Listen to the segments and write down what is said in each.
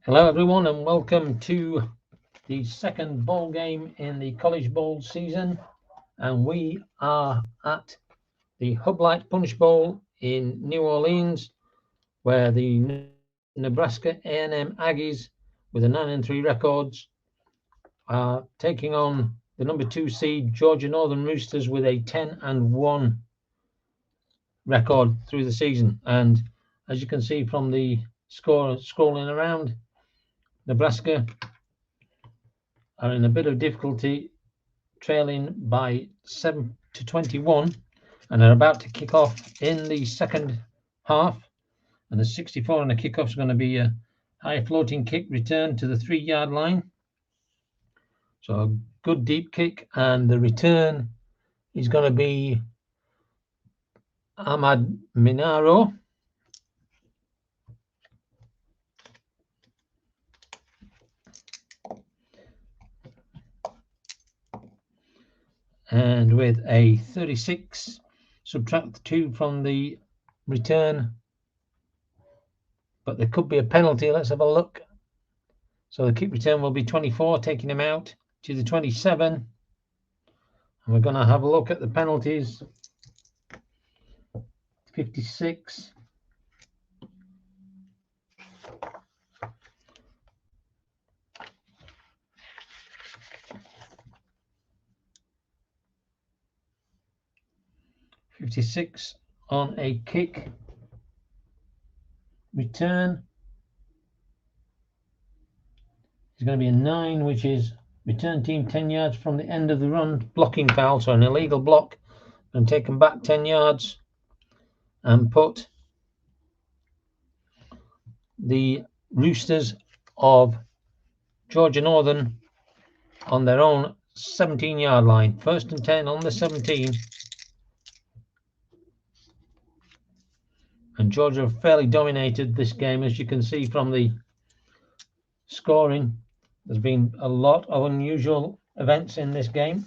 Hello everyone and welcome to the second bowl game in the College Bowl season, and we are at the Lite Punch Bowl in New Orleans, where the Nebraska A&M Aggies with a 9-3 records are taking on the number 2 seed Georgia Northern Roosters with a 10-1 record through the season. And as you can see from the score scrolling around, Nebraska are in a bit of difficulty, trailing by 7-21, and are about to kick off in the second half. And the 64 on the kickoff is going to be a high floating kick return to the 3-yard line. So a good deep kick, and the return is going to be Ahmad Minaro. And with a 36, subtract 2 from the return, but there could be a penalty. Let's have a look. So the kick return will be 24, taking him out to the 27. And we're going to have a look at the penalties. 56. On a kick return is going to be a 9, which is return team 10 yards from the end of the run, blocking foul, so an illegal block, and take them back 10 yards and put the Roosters of Georgia Northern on their own 17-yard line. 1st and 10 on the 17. And Georgia have fairly dominated this game, as you can see from the scoring. There's been a lot of unusual events in this game.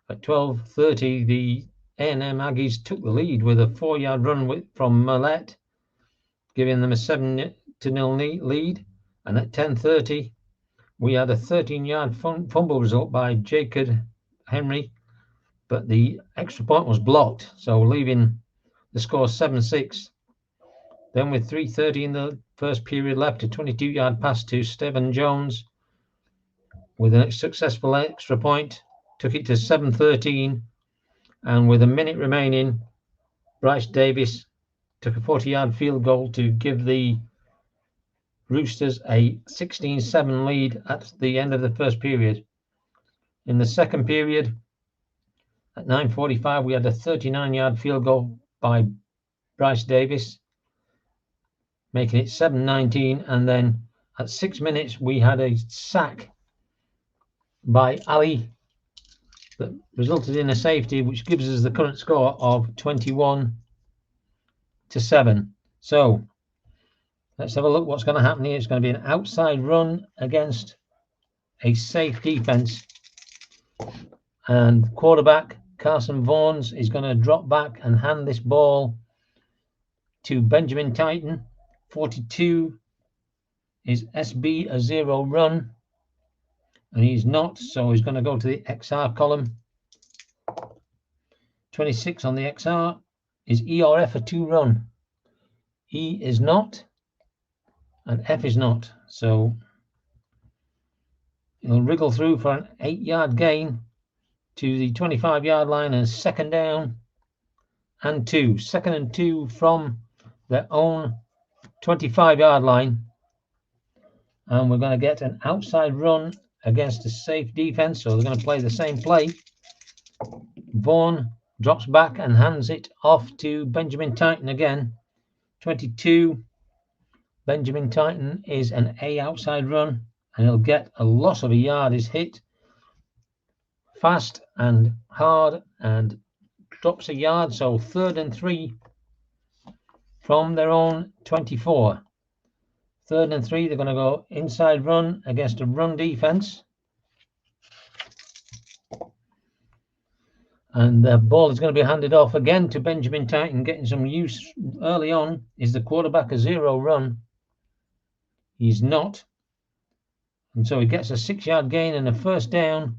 At 12:30, the A&M Aggies took the lead with a 4-yard run from Lite, giving them a 7-0 lead. And at 10:30, we had a 13-yard fumble result by Jacob Henry, but the extra point was blocked, so leaving the score 7-6. Then with 3:30 in the first period left, a 22-yard pass to Stephen Jones with a successful extra point took it to 7-13, and with a minute remaining, Bryce Davis took a 40-yard field goal to give the Roosters a 16-7 lead at the end of the first period. In the second period, at 9:45, we had a 39-yard field goal by Bryce Davis, making it 7-19, and then at 6 minutes we had a sack by Ali that resulted in a safety, which gives us the current score of 21-7. So let's have a look what's going to happen here. It's going to be an outside run against a safe defense, and quarterback Carson Vaughns is going to drop back and hand this ball to Benjamin Titan. 42 is SB, a 0 run, and he's not, so he's going to go to the XR column. 26 on the XR is ERF, a 2 run. E is not, and F is not, so he'll wriggle through for an 8-yard gain to the 25-yard line, and 2nd down and 2. 2nd and 2 from their own 25-yard line, and we're going to get an outside run against a safe defense, so they're going to play the same play. Vaughn drops back and hands it off to Benjamin Titan again. 22. Benjamin Titan is an A outside run, and he'll get a loss of a yard. Is hit fast and hard and drops a yard, so 3rd and 3 from their own 24. 3rd and 3, they're going to go inside run against a run defense, and the ball is going to be handed off again to Benjamin Titan. Getting some use early on is the quarterback, a 0 run. He's not. And so he gets a 6-yard gain and a first down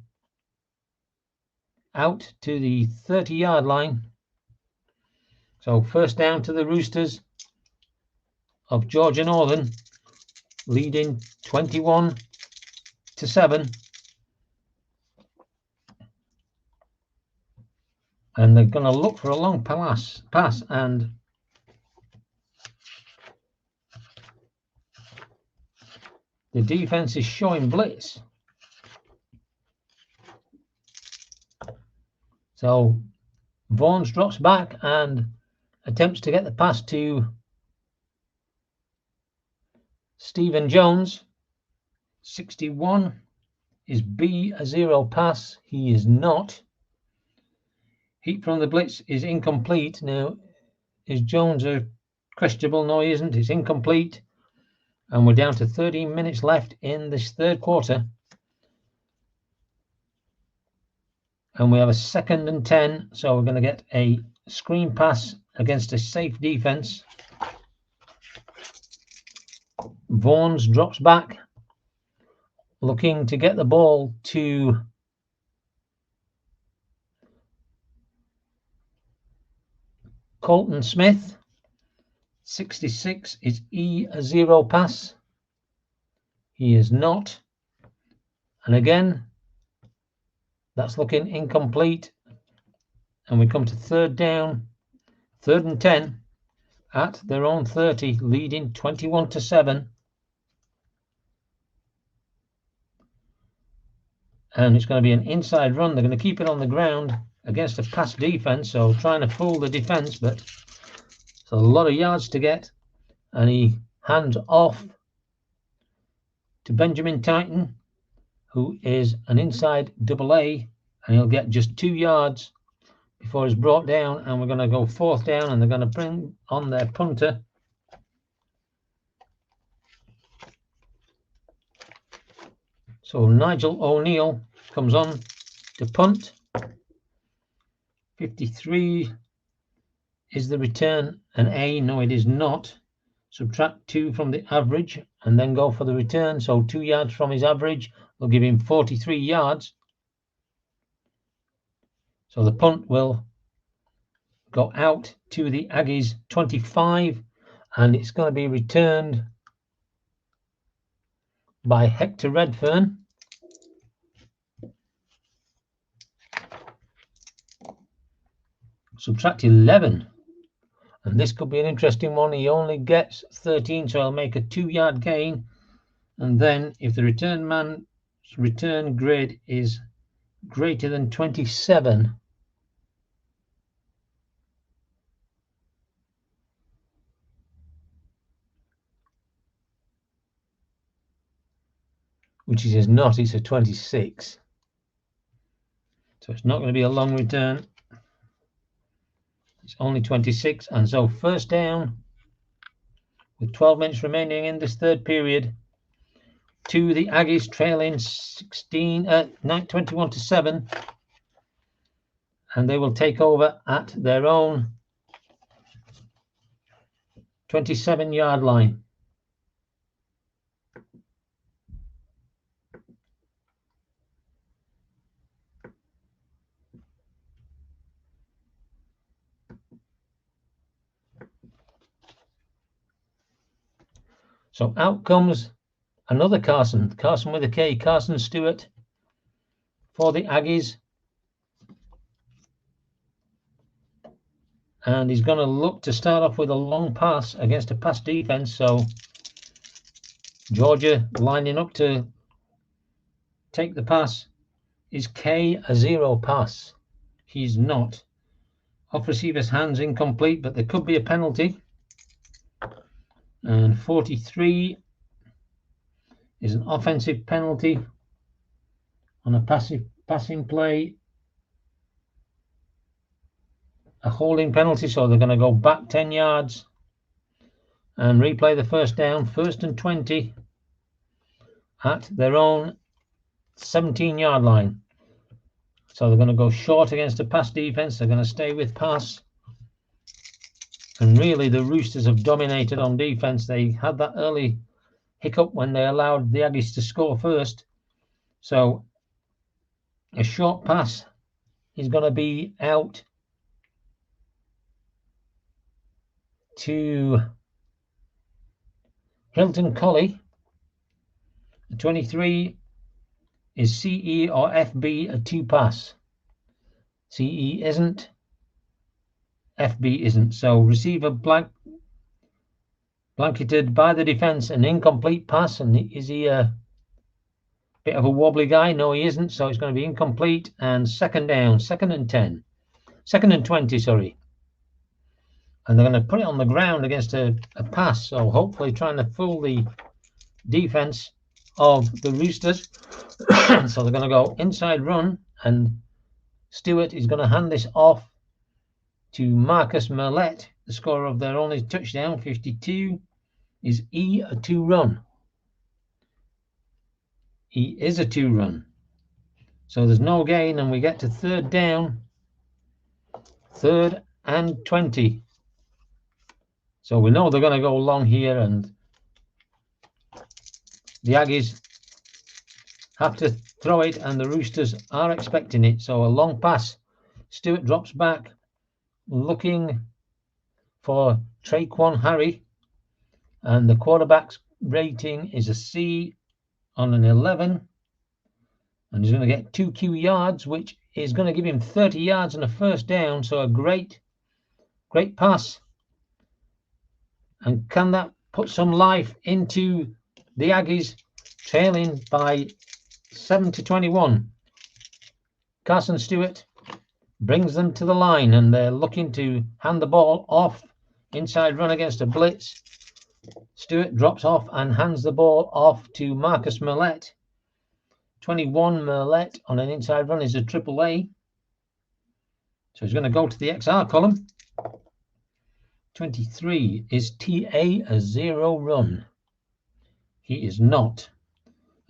out to the 30-yard line. So first down to the Roosters of Georgia Northern, leading 21-7. And they're going to look for a long pass, and the defense is showing blitz. So Vaughns drops back and attempts to get the pass to Stephen Jones. 61 is B, a 0 pass. He is not. Heat from the blitz is incomplete. Now, is Jones a questionable? No, he isn't. It's incomplete. And we're down to 13 minutes left in this third quarter. And we have a 2nd and 10. So we're going to get a screen pass against a safe defense. Vaughns drops back, looking to get the ball to Colton Smith. 66 is E, a 0 pass. He is not. And again, that's looking incomplete. And we come to 3rd down, 3rd and 10 at their own 30, leading 21-7. And it's going to be an inside run. They're going to keep it on the ground against a pass defense, so trying to fool the defense, but it's a lot of yards to get. And he hands off to Benjamin Titan, who is an inside AA, and he'll get just 2 yards before he's brought down. And we're going to go 4th down, and they're going to bring on their punter. So Nigel O'Neill comes on to punt. 53 is the return an A? No, it is not. Subtract 2 from the average and then go for the return. So 2 yards from his average will give him 43 yards. So the punt will go out to the Aggies 25, and it's going to be returned by Hector Redfern. Subtract 11, and this could be an interesting one. He only gets 13, so I'll make a 2-yard gain. And then if the return man's return grade is greater than 27, which it is not, it's a 26. So it's not going to be a long return. It's only 26, and so first down with 12 minutes remaining in this third period to the Aggies, trailing 21-7, and they will take over at their own 27-yard line. So out comes another Carson with a K, Carson Stewart for the Aggies. And he's going to look to start off with a long pass against a pass defense. So Georgia lining up to take the pass. Is K a 0 pass? He's not. Off receiver's hands incomplete, but there could be a penalty. And 43 is an offensive penalty on a passing play. A holding penalty, so they're going to go back 10 yards and replay the first down. 1st and 20 at their own 17-yard line. So they're going to go short against a pass defense. They're going to stay with pass. And really, the Roosters have dominated on defense. They had that early hiccup when they allowed the Aggies to score first. So a short pass is going to be out to Hilton Colley. 23 is CE or FB, a 2 pass. CE isn't, FB isn't. So receiver blanketed by the defense, an incomplete pass. And is he a bit of a wobbly guy? No, he isn't. So it's going to be incomplete. And second down, 2nd and 10. 2nd and 20, sorry. And they're going to put it on the ground against a pass. So hopefully trying to fool the defense of the Roosters. So they're going to go inside run, and Stewart is going to hand this off to Marcus Merlette, the scorer of their only touchdown. 52 is E, a 2 run. He is a 2 run. So there's no gain, and we get to third down. 3rd and 20. So we know they're going to go long here, and the Aggies have to throw it, and the Roosters are expecting it. So a long pass. Stewart drops back, looking for Traquan Harry, and the quarterback's rating is a C on an 11, and he's going to get 2 Q yards, which is going to give him 30 yards and a first down. So a great pass. And can that put some life into the Aggies, trailing by 7-21? Carson Stewart brings them to the line, and they're looking to hand the ball off. Inside run against a blitz. Stewart drops off and hands the ball off to Marcus Merlette. 21 Merlette on an inside run is a triple A. So he's going to go to the XR column. 23 is TA, a 0 run. He is not.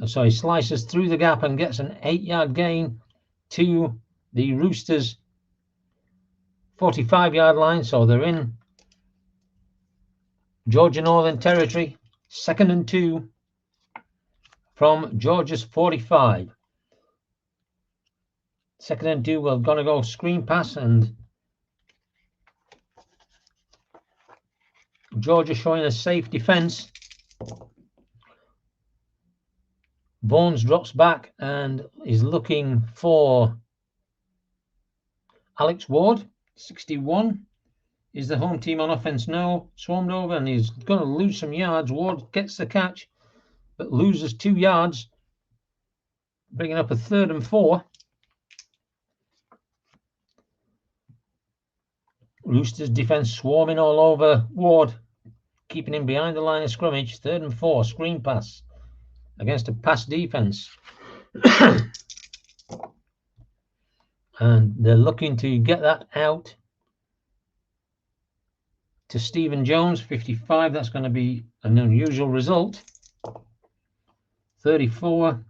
So he slices through the gap and gets an 8-yard gain to the Roosters' 45-yard line. So they're in Georgia Northern Territory. 2nd and 2 from Georgia's 45. 2nd and 2, we're going to go screen pass, and Georgia showing a safe defense. Bones drops back and is looking for Alex Ward. 61 is the home team on offense now. Swarmed over, and he's going to lose some yards. Ward gets the catch, but loses 2 yards, bringing up a 3rd and 4. Roosters defense swarming all over Ward, keeping him behind the line of scrimmage. 3rd and 4, screen pass against a pass defense. And they're looking to get that out to Stephen Jones, 55. That's going to be an unusual result. 34.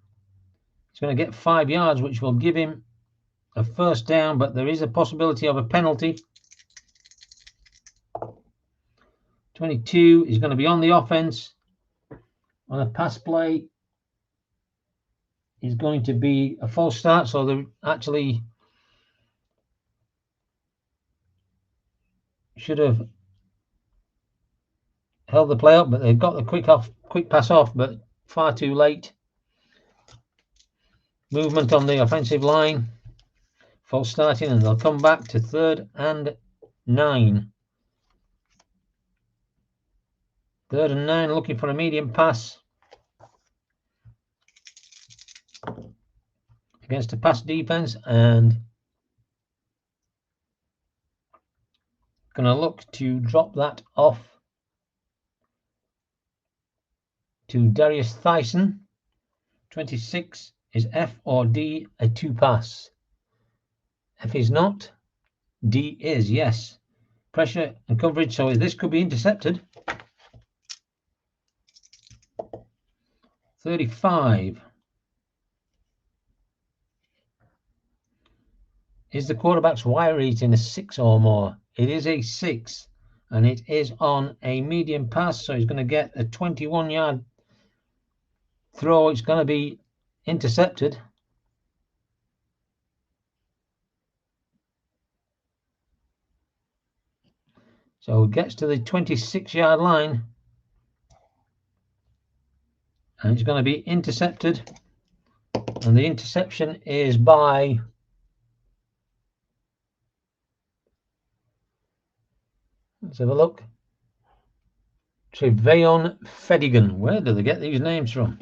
He's going to get 5 yards, which will give him a first down, but there is a possibility of a penalty. 22 is going to be on the offense. On a pass play is going to be a false start, so they actually should have held the play up, but they've got the quick pass off, but far too late. Movement on the offensive line. False starting, and they'll come back to 3rd and 9. 3rd and 9, looking for a medium pass against a pass defense, and going to look to drop that off to Darius Thyssen. 26 is F or D, a 2 pass. F is not, D is, yes. Pressure and coverage, so this could be intercepted. 35 is the quarterback's wire rating a 6 or more. It is a 6, and it is on a medium pass, so he's going to get a 21-yard throw. It's going to be intercepted. So it gets to the 26-yard line. And it's going to be intercepted. And the interception is by... Let's have a look. Trevayon Fedigan. Where do they get these names from?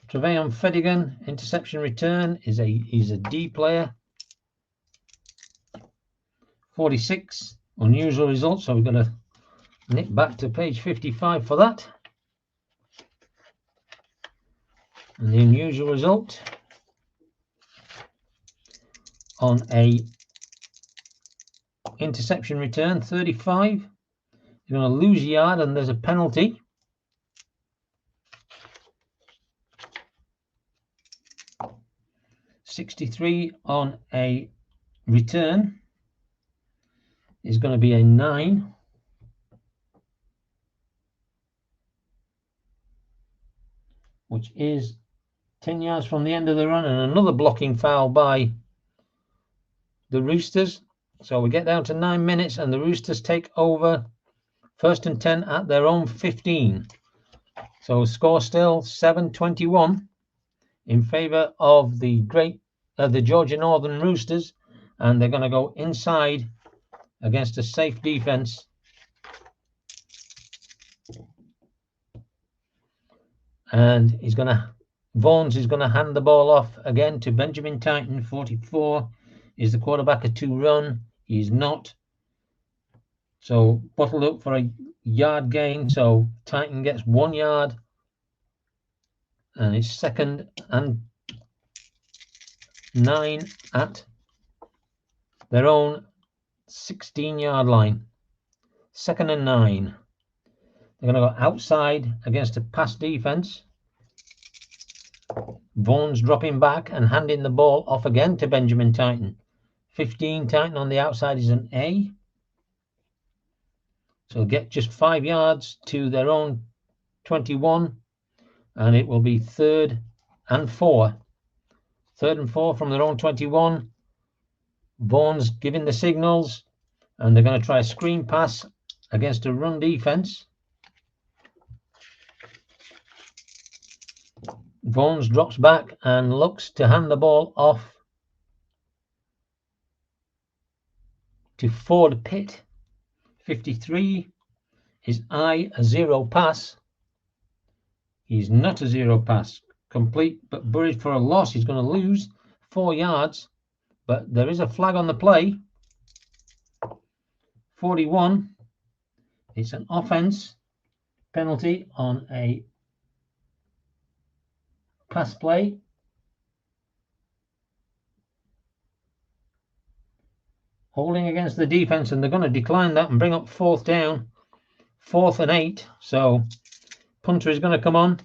Trevayon Fedigan, interception return, he's a D player. 46, unusual result, so we've got to nip back to page 55 for that. And the unusual result on a interception return, 35. You're going to lose a yard and there's a penalty. $63 on a return is going to be a 9. Which is 10 yards from the end of the run, and another blocking foul by the Roosters. So we get down to 9 minutes and the Roosters take over 1st and 10 at their own 15. So score still 7-21 in favour of the Georgia Northern Roosters, and they're going to go inside against a safe defence. And Vaughan's is going to hand the ball off again to Benjamin Titan. 44 is the quarterback, a 2-run. He's not. So bottled up for a yard gain. So Titan gets 1 yard. And it's 2nd and 9 at their own 16-yard line. 2nd and 9. They're going to go outside against a pass defense. Vaughan's dropping back and handing the ball off again to Benjamin Titan. 15, Titan on the outside is an A. So get just 5 yards to their own 21. And it will be 3rd and 4. 3rd and 4 from their own 21. Vaughan's giving the signals. And they're going to try a screen pass against a run defense. Vaughan's drops back and looks to hand the ball off to Ford Pitt. 53. Is I a 0 pass? He's not a 0 pass. Complete but buried for a loss. He's going to lose 4 yards. But there is a flag on the play. 41. It's an offense penalty on a pass play. Holding against the defense, and they're going to decline that and bring up 4th down. 4th and 8. So punter is going to come on.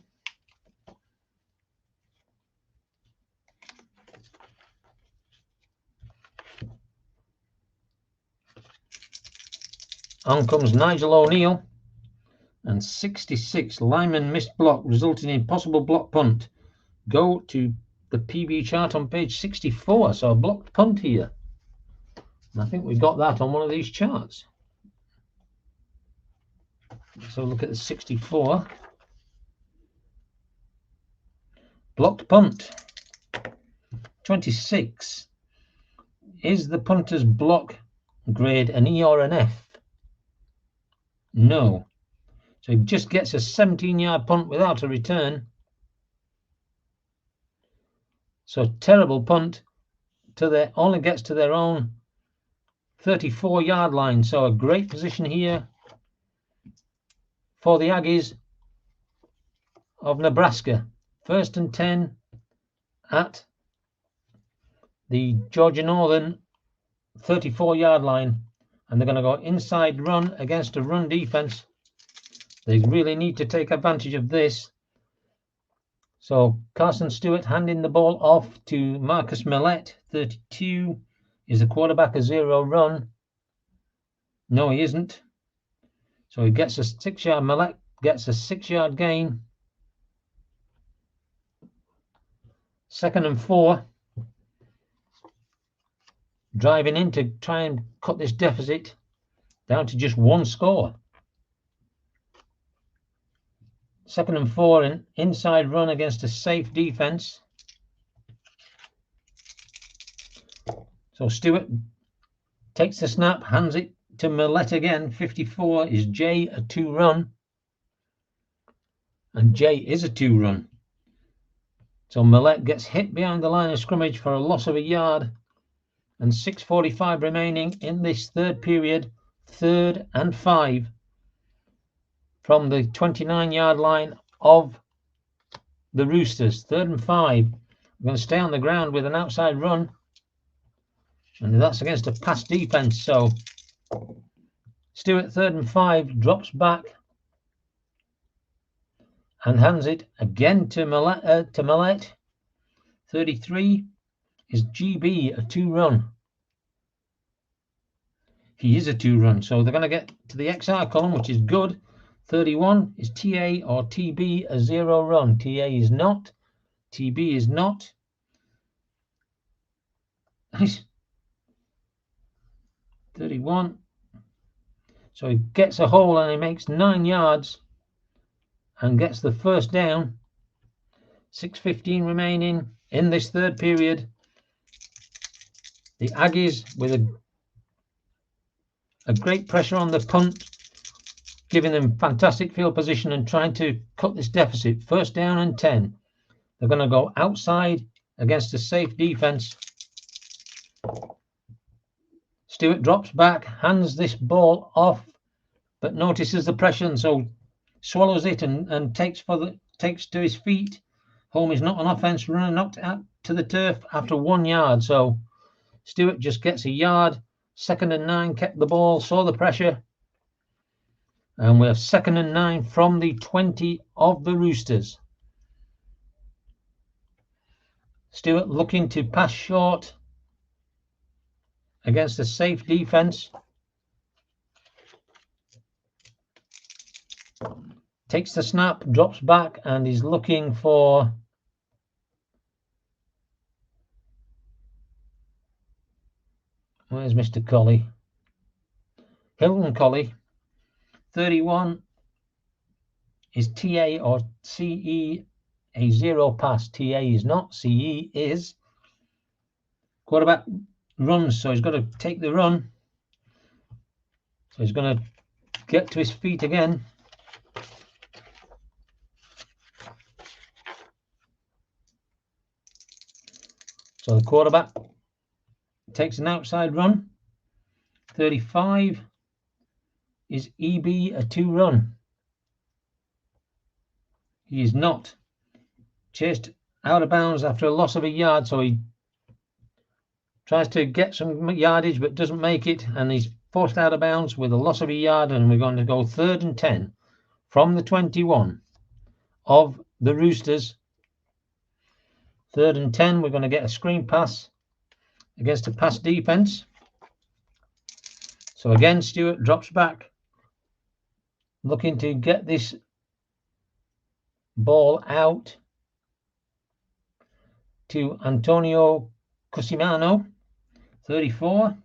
On comes Nigel O'Neill. And 66. Lyman missed block, resulting in possible block punt. Go to the PB chart on page 64. So a blocked punt here. And I think we got that on one of these charts. So look at the 64. Blocked punt. 26. Is the punter's block grade an E or an F? No. So he just gets a 17-yard punt without a return. So terrible punt. Only gets to their own 34-yard line. So a great position here for the Aggies of Nebraska. 1st and 10 at the Georgia Northern 34-yard line. And they're going to go inside run against a run defense. They really need to take advantage of this. So Carson Stewart handing the ball off to Marcus Millett. 32. Is the quarterback a 0 run? No, he isn't. So he gets a 6-yard. Millett gets a 6-yard gain. 2nd and 4. Driving in to try and cut this deficit down to just 1 score. 2nd and 4, an inside run against a safe defence. So Stewart takes the snap, hands it to Millette again. 54 is Jay, a 2-run. And Jay is a 2-run. So Millette gets hit behind the line of scrimmage for a loss of a yard. And 6:45 remaining in this third period. 3rd and 5 from the 29-yard line of the Roosters. 3rd and 5. We're going to stay on the ground with an outside run. And that's against a pass defense. So Stewart, 3rd and 5, drops back and hands it again to Millette. 33 is GB, a 2-run. He is a 2-run, so they're going to get to the XR column, which is good. 31 is TA or TB, a 0-run. TA is not. TB is not. Nice. 31. So he gets a hole and he makes 9 yards and gets the first down. 6:15 remaining in this third period. The Aggies with a great pressure on the punt, giving them fantastic field position and trying to cut this deficit. 1st down and 10. They're going to go outside against a safe defense. Stewart drops back, hands this ball off, but notices the pressure and so swallows it and takes to his feet. Home is not on offense, runner knocked out to the turf after 1 yard. So Stewart just gets a yard. 2nd and 9, kept the ball, saw the pressure. And we have 2nd and 9 from the 20 of the Roosters. Stewart looking to pass short against a safe defense. Takes the snap, drops back, and is looking for where's Mr. Colley? Hilton Colley. 31 is TA or CE, a 0 pass. TA is not, CE is. Quarterback runs, so he's got to take the run. So he's going to get to his feet again. So the quarterback takes an outside run. 35 is EB, a 2-run. He is not. Chased out of bounds after a loss of a yard, so he tries to get some yardage but doesn't make it, and he's forced out of bounds with a loss of a yard, and we're going to go 3rd and 10 from the 21 of the Roosters. 3rd and 10, we're going to get a screen pass against a pass defense. So again, Stewart drops back, looking to get this ball out to Antonio Cusimano. 34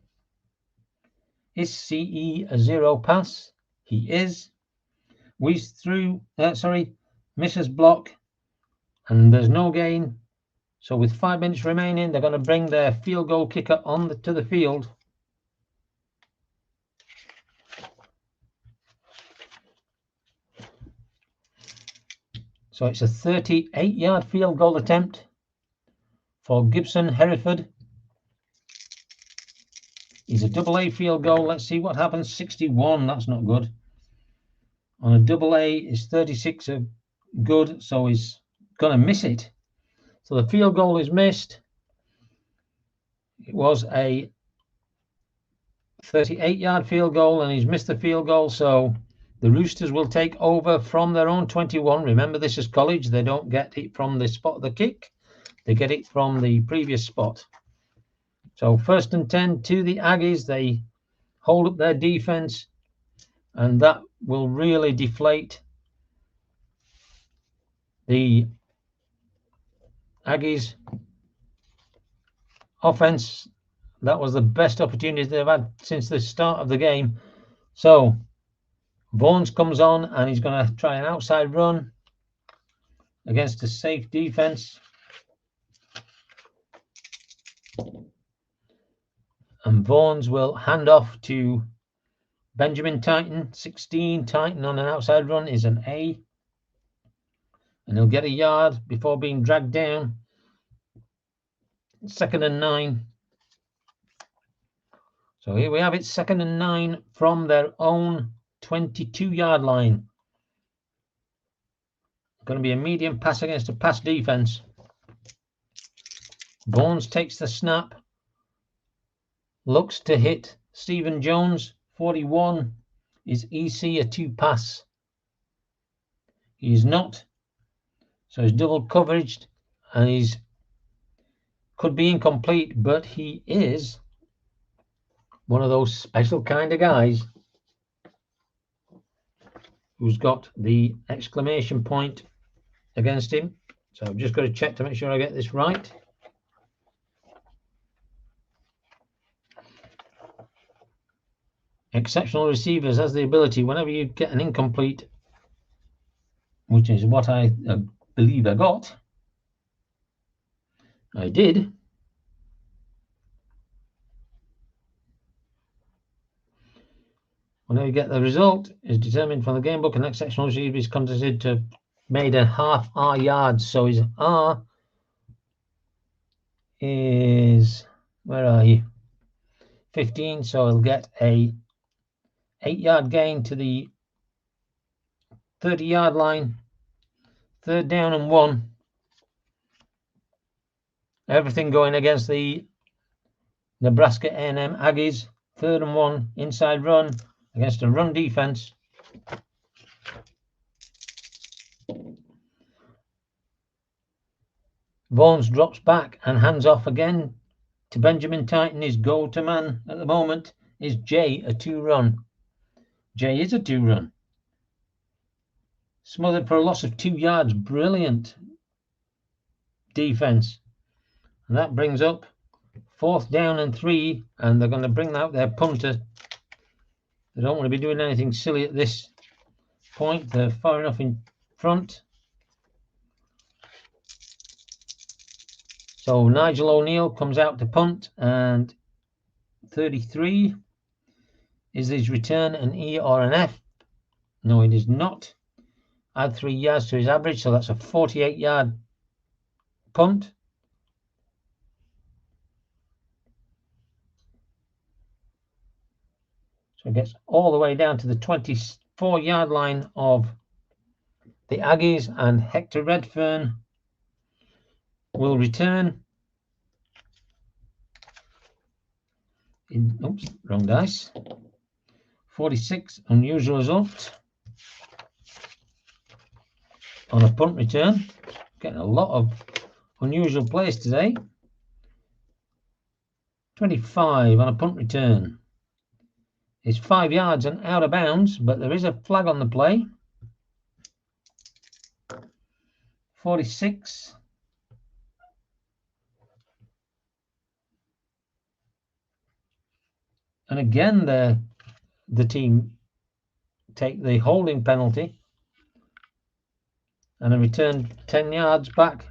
is CE, a 0 pass. He is. Weaves through, misses block, and there's no gain. So with 5 minutes remaining, they're going to bring their field goal kicker to the field. So it's a 38-yard field goal attempt for Gibson Hereford. He's a AA field goal. Let's see what happens. 61, that's not good. On a AA is 36 good, so he's going to miss it. So the field goal is missed. It was a 38-yard field goal, and he's missed the field goal, so the Roosters will take over from their own 21. Remember, this is college. They don't get it from the spot of the kick. They get it from the previous spot. So 1st and 10 to the Aggies. They hold up their defense, and that will really deflate the Aggies offense, that was the best opportunity they've had since the start of the game. So Vaughan's comes on and he's going to try an outside run against a safe defense. And Vaughan's will hand off to Benjamin Titan, 16. Titan on an outside run is an A. And he'll get a yard before being dragged down. 2nd and 9. So here we have it, 2nd and 9 from their own 22-yard line. Going to be a medium pass against a pass defense. Vaughan's takes the snap. Looks to hit Stephen Jones, 41. Is EC a 2-pass? He is not. So he's double coveraged and he's could be incomplete, but he is one of those special kind of guys who's got the exclamation point against him. So I've just got to check to make sure I get this right. Exceptional receivers has the ability, whenever you get an incomplete, which is what I believe I got. I did. Whenever you get the result is determined from the game book, an exceptional receiver is considered to have made a half R yards. So his R is, where are you? 15. So he'll get a 8-yard gain to the 30-yard line. 3rd down and 1. Everything going against the Nebraska A&M Aggies. 3rd and 1, inside run against a run defense. Vaughan's drops back and hands off again to Benjamin Titan. His go-to man at the moment is Jay, a 2-run. Jay is a 2-run. Smothered for a loss of 2 yards. Brilliant defense. And that brings up 4th down and 3, and they're going to bring out their punter. They don't want to be doing anything silly at this point. They're far enough in front. So Nigel O'Neill comes out to punt, and 33. Is his return an E or an F? No, it is not. Add 3 yards to his average, so that's a 48-yard punt. So it gets all the way down to the 24-yard line of the Aggies, and Hector Redfern will return. Oops, wrong dice. 46, unusual result on a punt return. Getting a lot of unusual plays today. 25 on a punt return. It's 5 yards and out of bounds, but there is a flag on the play. 46. And again, the team take the holding penalty and a return 10 yards back.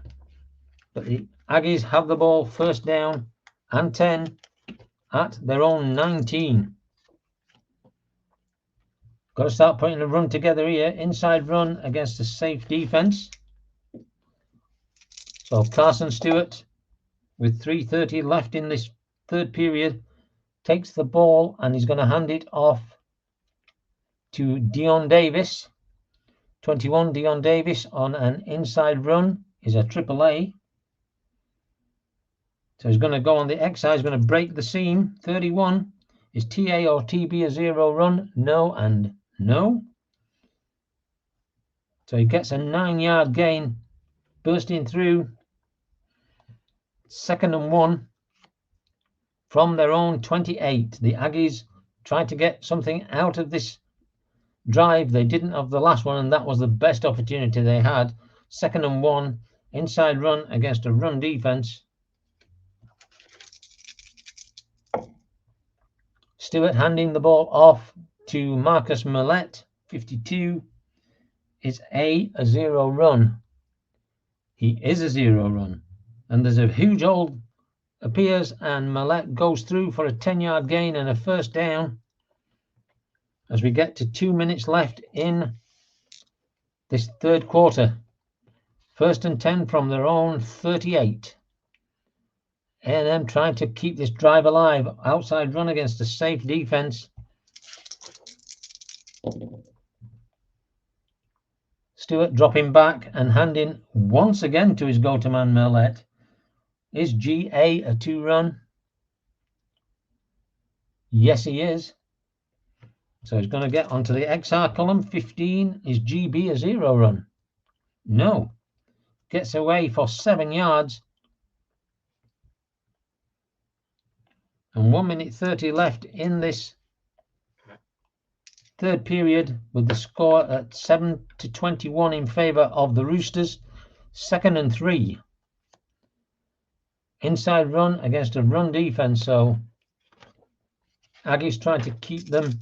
But the Aggies have the ball, 1st down and 10 at their own 19. Got to start putting a run together here. Inside run against a safe defense. So Carson Stewart, with 3:30 left in this 3rd period, takes the ball and he's going to hand it off to Dion Davis. 21, Dion Davis on an inside run is a AAA. So he's going to go on the X side, he's going to break the seam. 31, is TA or TB a 0 run? No and no. So he gets a 9-yard gain, bursting through. 2nd and 1 from their own 28. The Aggies tried to get something out of this drive. They didn't of the last one, and that was the best opportunity they had. 2nd and 1 Inside run against a run defense. Stewart handing the ball off to Marcus Millett, 52. Is a 0 run? He is a 0 run. And there's a huge hole appears, and Millett goes through for a 10-yard gain and a first down as we get to 2 minutes left in this third quarter. 1st and 10 from their own 38. A&M trying to keep this drive alive. Outside run against a safe defense. Stewart dropping back and handing once again to his go-to-man Millett. Is GA a 2 run? Yes, he is. So he's going to get onto the XR column. 15. Is GB a 0 run? No. Gets away for 7 yards. And 1 minute 30 left in this third period, with the score at 7-21 in favor of the Roosters. 2nd and 3. Inside run against a run defense, so Aggies trying to keep them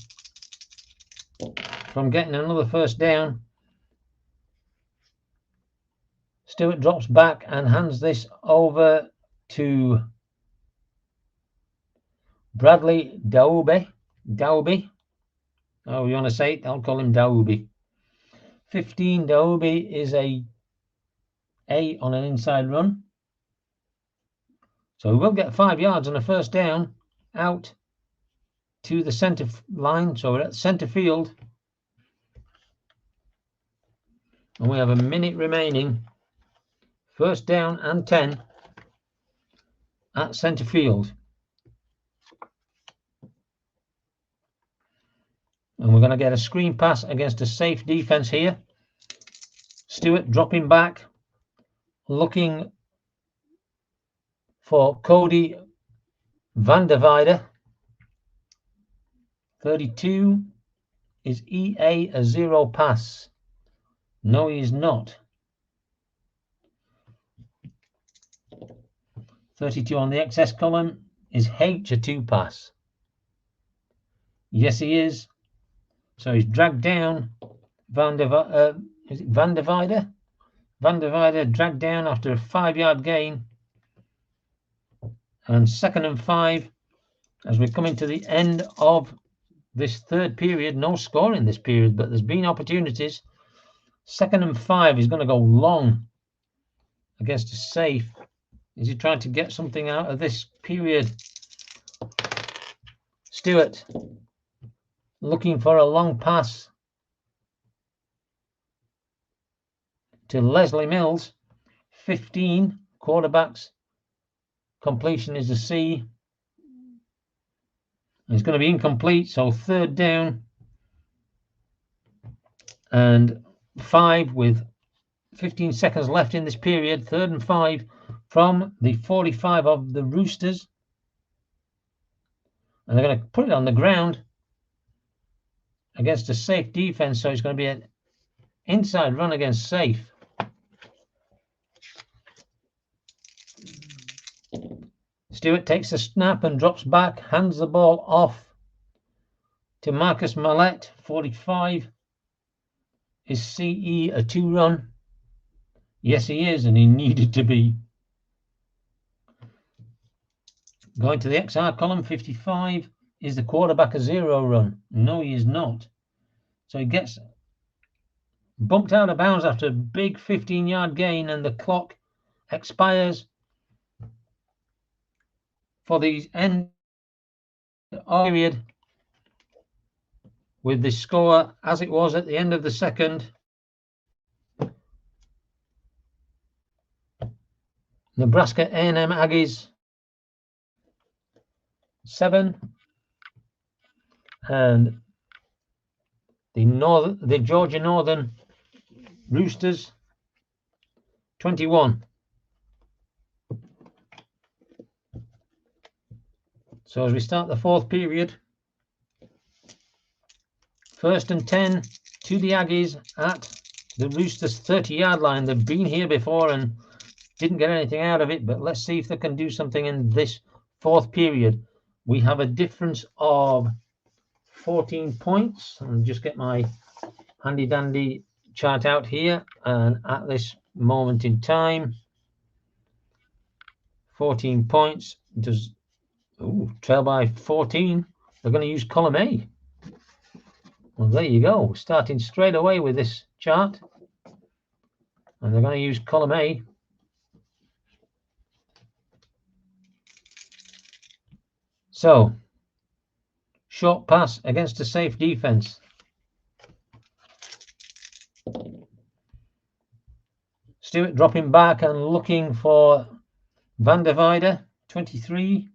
from getting another first down. Stewart drops back and hands this over to Bradley Daube. Oh, you want to say it? I'll call him Daube. 15. Daube is a on an inside run. So we'll get 5 yards on a first down out to the center line. So we're at center field. And we have a minute remaining. First down and 10 at center field. And we're going to get a screen pass against a safe defense here. Stewart dropping back, looking for Cody Vanderweyde. 32. Is EA a 0 pass? No, he is not. 32 on the XS column. Is H a 2 pass? Yes, he is. So he's dragged down. Is it Vanderweyde? Vanderweyde dragged down after a 5-yard gain. And 2nd and 5 as we're coming to the end of this third period. No score in this period, but there's been opportunities. 2nd and 5 is going to go long against a safe. Is he trying to get something out of this period? Stewart looking for a long pass to Leslie Mills. 15. Quarterbacks. Completion is a C. It's going to be incomplete, so 3rd down and 5 with 15 seconds left in this period. 3rd and 5 from the 45 of the Roosters. And they're going to put it on the ground against a safe defense, so it's going to be an inside run against safe. Stewart takes the snap and drops back, hands the ball off to Marcus Millett. 45. Is CE a 2 run? Yes, he is, and he needed to be. Going to the XR column. 55. Is the quarterback a 0 run? No, he is not. So he gets bumped out of bounds after a big 15-yard gain, and the clock expires for the end of the period with the score as it was at the end of the second. Nebraska A&M Aggies 7 and the Georgia Northern Roosters 21. So as we start the fourth period, 1st and 10 to the Aggies at the Roosters 30-yard line. They've been here before and Didn't get anything out of it, but let's see if they can do something in this fourth period. We have a difference of 14 points. I'll just get my handy dandy chart out here, and at this moment in time, 14 points does trail by 14. They're going to use column A. Well, there you go, starting straight away with this chart, and they're going to use column A. So, short pass against a safe defense. Stewart dropping back and looking for Van der Weide. 23.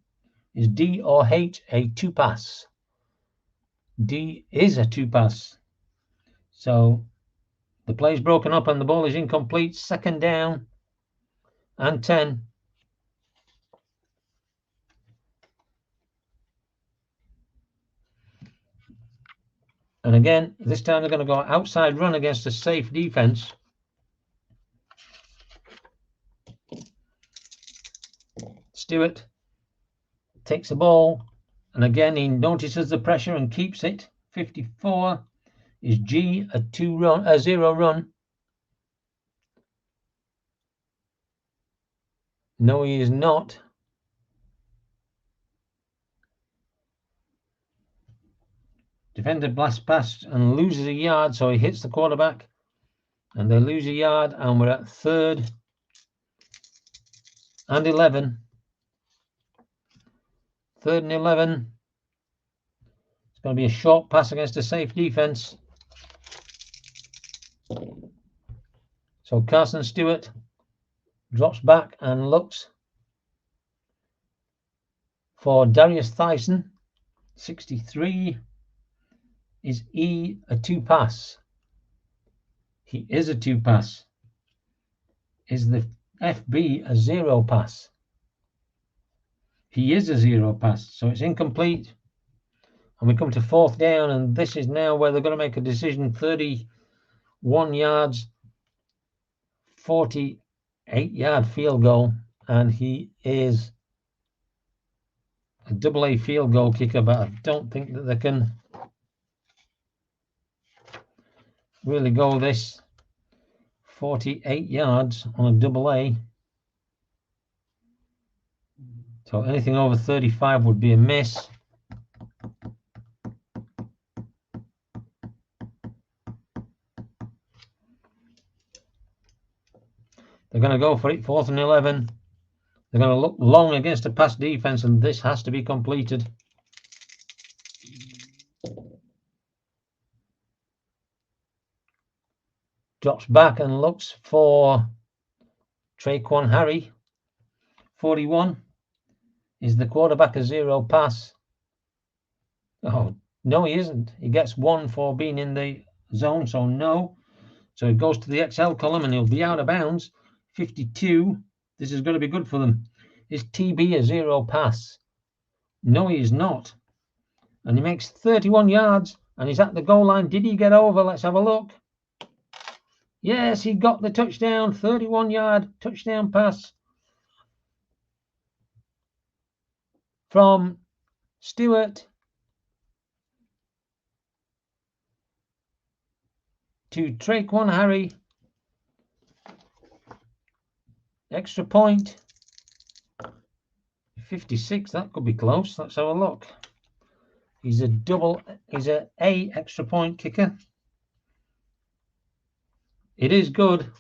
Is D or H a two pass? D is a two pass. So the play's broken up and the ball is incomplete. Second down and 10. And again, this time they're going to go outside run against a safe defense. Stewart takes the ball, and again he notices the pressure and keeps it. 54. Is G a zero run? No, he is not. Defender blast past and loses a yard, so he hits the quarterback, and they lose a yard, and we're at 3rd and 11. 3rd and 11. It's going to be a short pass against a safe defense. So Carson Stewart drops back and looks for Darius Thyssen. 63. Is E a two pass? He is a two pass. Is the FB a zero pass? He is a zero pass, so it's incomplete. And we come to 4th down, and this is now where they're going to make a decision. 31 yards, 48-yard field goal, and he is a double-A field goal kicker, but I don't think that they can really go this 48 yards on a double-A. So anything over 35 would be a miss. They're going to go for it, 4th and 11. They're going to look long against a pass defense, and this has to be completed. Drops back and looks for Traquan Harry. 41. Is the quarterback a zero pass? Oh, no, he isn't. He gets 1 for being in the zone, so no. So it goes to the XL column, and he'll be out of bounds. 52. This is going to be good for them. Is TB a zero pass? No, he is not. And he makes 31 yards, and he's at the goal line. Did he get over? Let's have a look. Yes, he got the touchdown. 31-yard touchdown pass from Stewart to Traquan Harry. Extra point. 56. That could be close. Let's have a look. He's a A extra point kicker. It is good.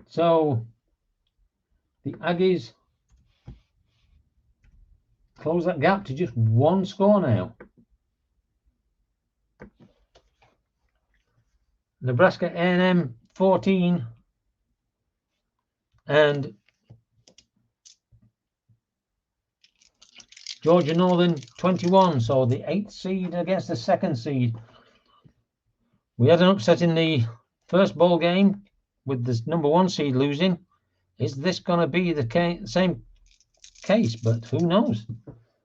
So the Aggies close that gap to just 1 score now. Nebraska A&M 14 and Georgia Northern 21. So the 8th seed against the 2nd seed. We had an upset in the first bowl game with this number 1 seed losing. Is this going to be the same case? But who knows?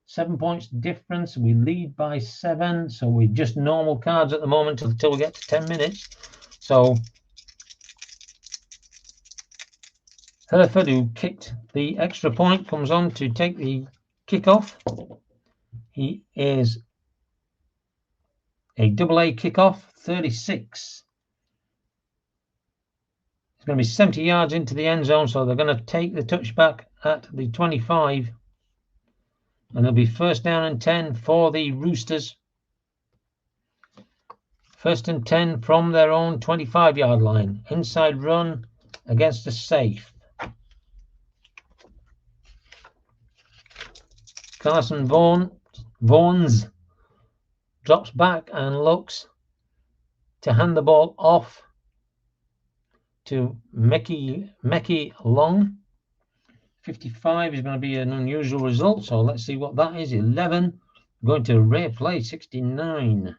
7 points difference. We lead by 7, so we're just normal cards at the moment until we get to 10 minutes. So Hereford, who kicked the extra point, comes on to take the kickoff. He is a double-A kickoff, 36. It's going to be 70 yards into the end zone, so they're going to take the touchback at the 25. And it'll be first down and 10 for the Roosters. First and 10 from their own 25-yard line. Inside run against the safe. Carson Vaughns drops back and looks to hand the ball off to Mekhi Long. 55 is going to be an unusual result, so let's see what that is. 11 going to rare play 69.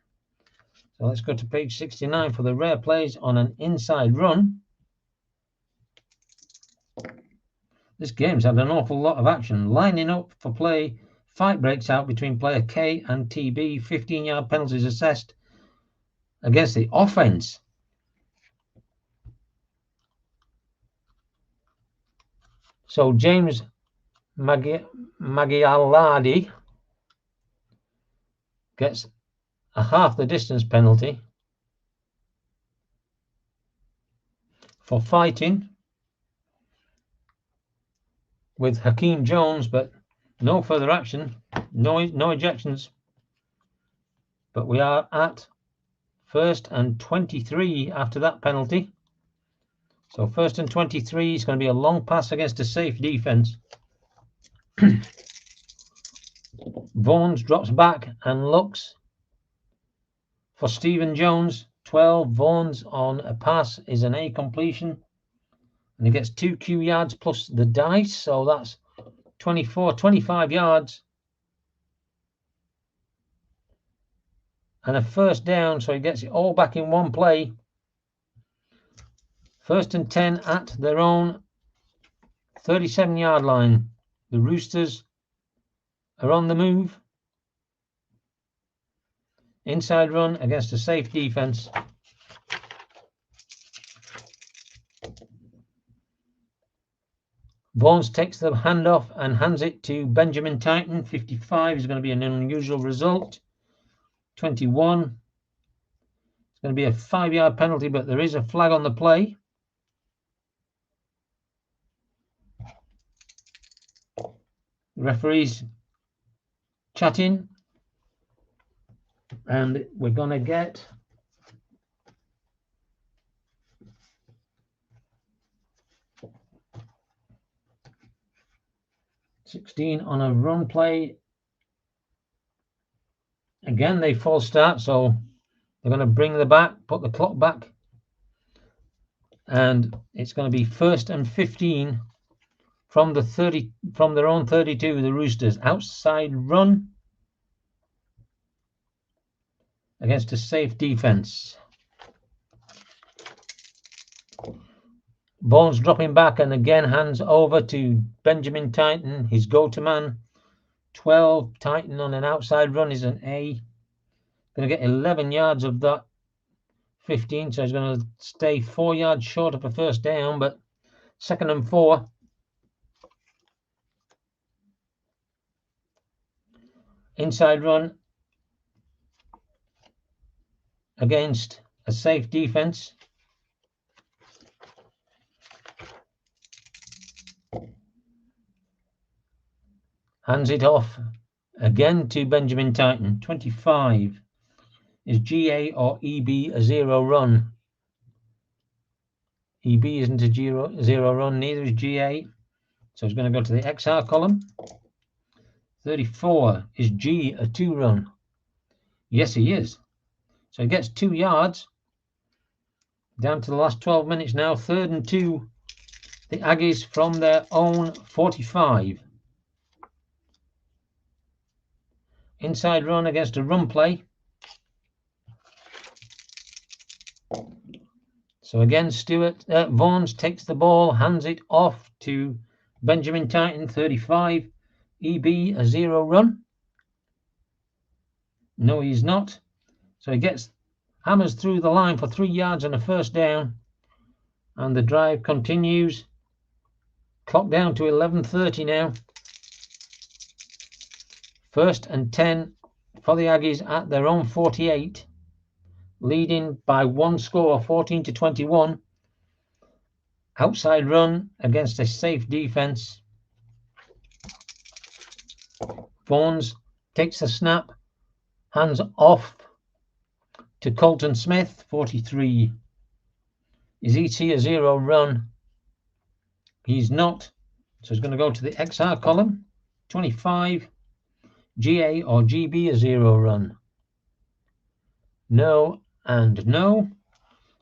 So let's go to page 69 for the rare plays on an inside run. This game's had an awful lot of action. Lining up for play, fight breaks out between player K and TB. 15-yard penalties assessed against the offense. So James Magialadi gets a half the distance penalty for fighting with Hakeem Jones, but no further action, no ejections. But we are at first and 23 after that penalty. So first and 23 is going to be a long pass against a safe defense. Vaughns drops back and looks for Stephen Jones. 12. Vaughns on a pass is an A completion. And he gets 2 Q yards plus the dice. So that's 25 yards. And a first down. So he gets it all back in one play. First and 10 at their own 37-yard line. The Roosters are on the move. Inside run against a safe defense. Vaughns takes the handoff and hands it to Benjamin Titan. 55 is going to be an unusual result. 21. It's going to be a 5-yard penalty, but there is a flag on the play. Referees chatting. And we're going to get $16 on a run play. Again, they false start, so they're going to bring the back, put the clock back. And it's going to be first and 15 from their own 32, the Roosters. Outside run against a safe defense. Vaughns dropping back and again hands over to Benjamin Titan, his go-to man. 12. Titan on an outside run is an A. Going to get 11 yards of that 15, so he's going to stay 4 yards short of a first down, but second and 4. Inside run against a safe defense. Hands it off again to Benjamin Titan. 25. Is GA or EB a zero run? EB isn't a zero run, neither is GA. So he's going to go to the XR column. 34. Is G a 2 run? Yes, he is. So he gets 2 yards. Down to the last 12 minutes now. 3rd and 2. The Aggies from their own 45. Inside run against a run play. So again, Vaughns takes the ball, hands it off to Benjamin Titan, 35. EB, a 0 run. No, he's not. So he gets hammers through the line for 3 yards and a first down, and the drive continues. Clock down to 11:30 now. 1st and 10 for the Aggies at their own 48, leading by 1 score, 14-21. Outside run against a safe defense. Vaughns takes the snap, hands off to Colton Smith, 43. Is he a 0 run? He's not. So he's going to go to the XR column. 25. GA or GB a 0 run? No and no.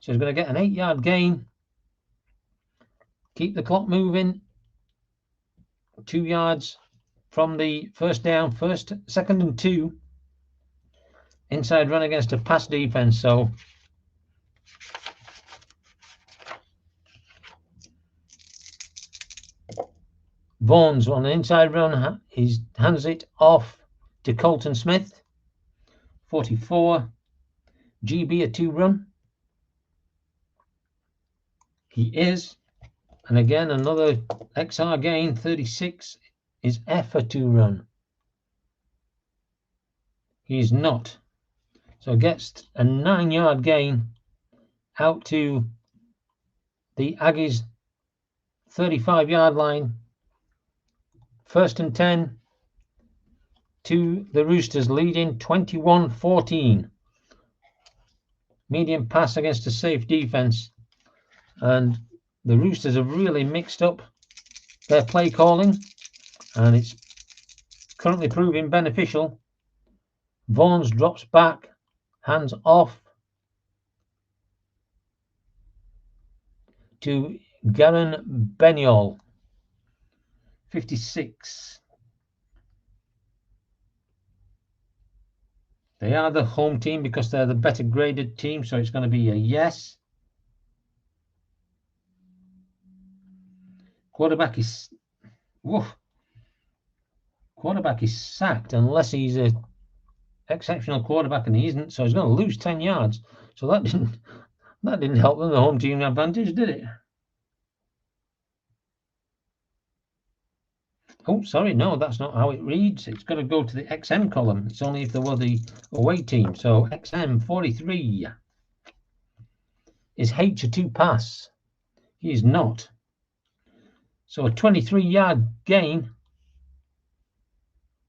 So he's going to get an 8-yard gain. Keep the clock moving. 2 yards from the first down. 2nd and 2. Inside run against a pass defense. So Vaughns on an inside run, he hands it off to Colton Smith, 44. GB a 2 run. He is. And again, another XR gain, 36. Is F a 2 run? He is not. So gets a 9-yard gain out to the Aggies 35-yard line. 1st and 10 to the Roosters, leading 21-14. Medium pass against a safe defense. And the Roosters have really mixed up their play calling, and it's currently proving beneficial. Vaughns drops back, hands off to Garen Beniol, 56. They are the home team because they're the better graded team, so it's going to be a yes. Quarterback is sacked unless he's a exceptional quarterback, and he isn't, so he's going to lose 10 yards. So that didn't help them, the home team advantage, did it? Oh, sorry, no, that's not how it reads. It's got to go to the XM column. It's only if there were the away team. So XM 43. Is H a 2 pass? He is not. So a 23-yard gain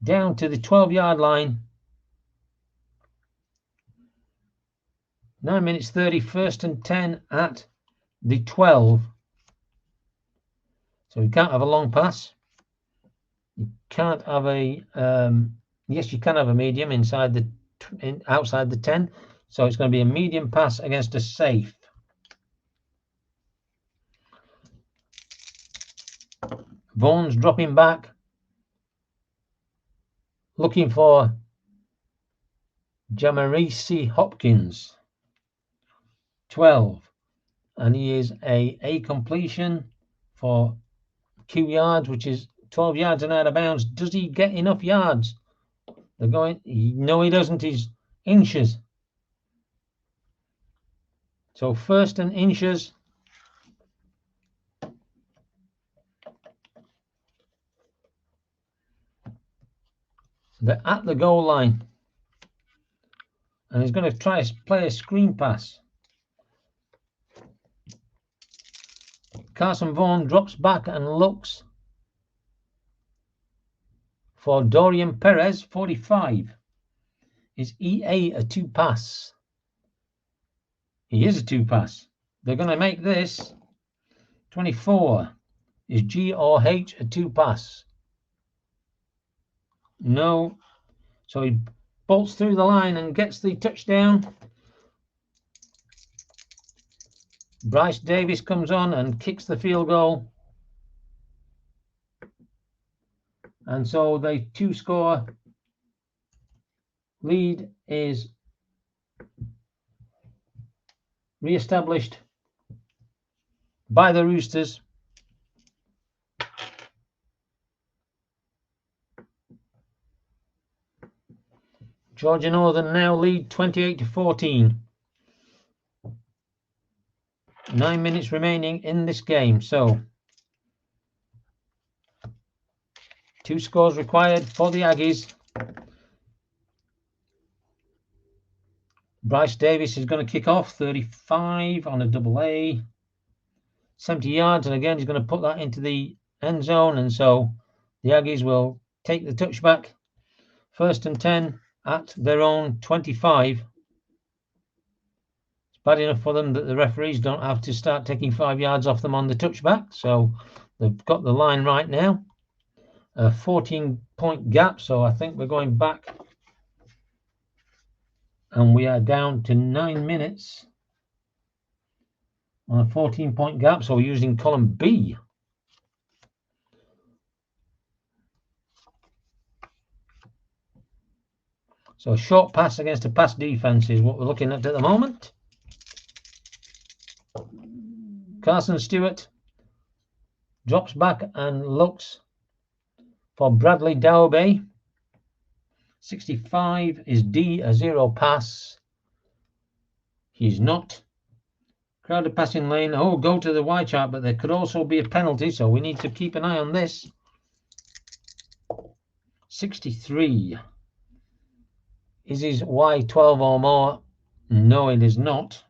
down to the 12-yard line. 9 minutes 30, 1st and 10 at the 12. So you can't have a long pass. You can't have a yes, you can have a medium outside the 10. So it's going to be a medium pass against a safe. Vaughns dropping back, looking for Jamarisi Hopkins, 12, and he is a completion for Q yards, which is 12 yards and out of bounds. Does he get enough yards? They're going, no, he doesn't. He's inches. So 1st and inches. They're at the goal line. And he's going to try to play a screen pass. Carson Vaughn drops back and looks for Dorian Perez, 45. Is EA a 2 pass? He is a 2 pass. They're going to make this 24. Is G or H a 2 pass? No. So he bolts through the line and gets the touchdown. Bryce Davis comes on and kicks the field goal. And so the 2-score lead is re-established by the Roosters. Georgia Northern now lead 28-14. 9 minutes remaining in this game. So 2 scores required for the Aggies. Bryce Davis is going to kick off 35 on a double A. 70 yards, and again he's going to put that into the end zone, and so the Aggies will take the touchback. 1st and 10 at their own 25. It's bad enough for them that the referees don't have to start taking 5 yards off them on the touchback, so they've got the line right now. A 14-point gap, so I think we're going back, and we are down to 9 minutes on a 14-point gap, so we're using column B. So a short pass against a pass defense is what we're looking at the moment. Carson Stewart drops back and looks for Bradley Daube. 65 is D, a 0 pass. He's not. Crowded passing lane. Oh, go to the Y chart, but there could also be a penalty, so we need to keep an eye on this. 63. Is his Y12 or more? No, it is not.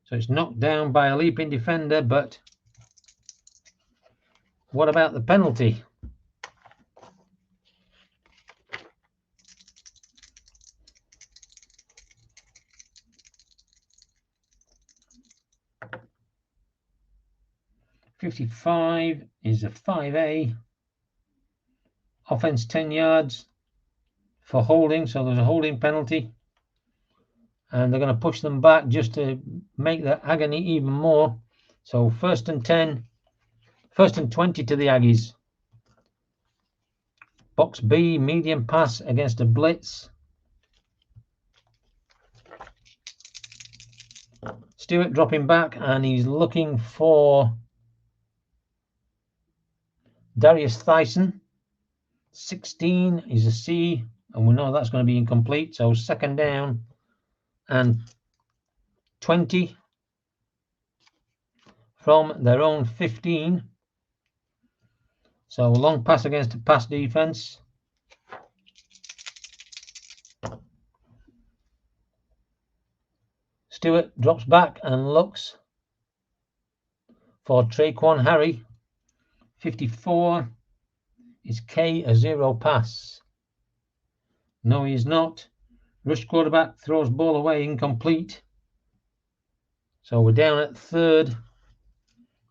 So it's knocked down by a leaping defender, but what about the penalty? .55 is a 5A. Offense 10 yards for holding, so there's a holding penalty. And they're going to push them back just to make the agony even more. So 1st and 10, 1st and 20 to the Aggies. Box B, medium pass against a blitz. Stewart dropping back, and he's looking for Darius Thyssen. 16 is a C, and we know that's going to be incomplete. So 2nd down and 20 from their own 15. So long pass against a pass defense. Stewart drops back and looks for Traquan Harry. 54 is K, a 0 pass. No, he is not. Rush quarterback throws ball away, incomplete. So we're down at 3rd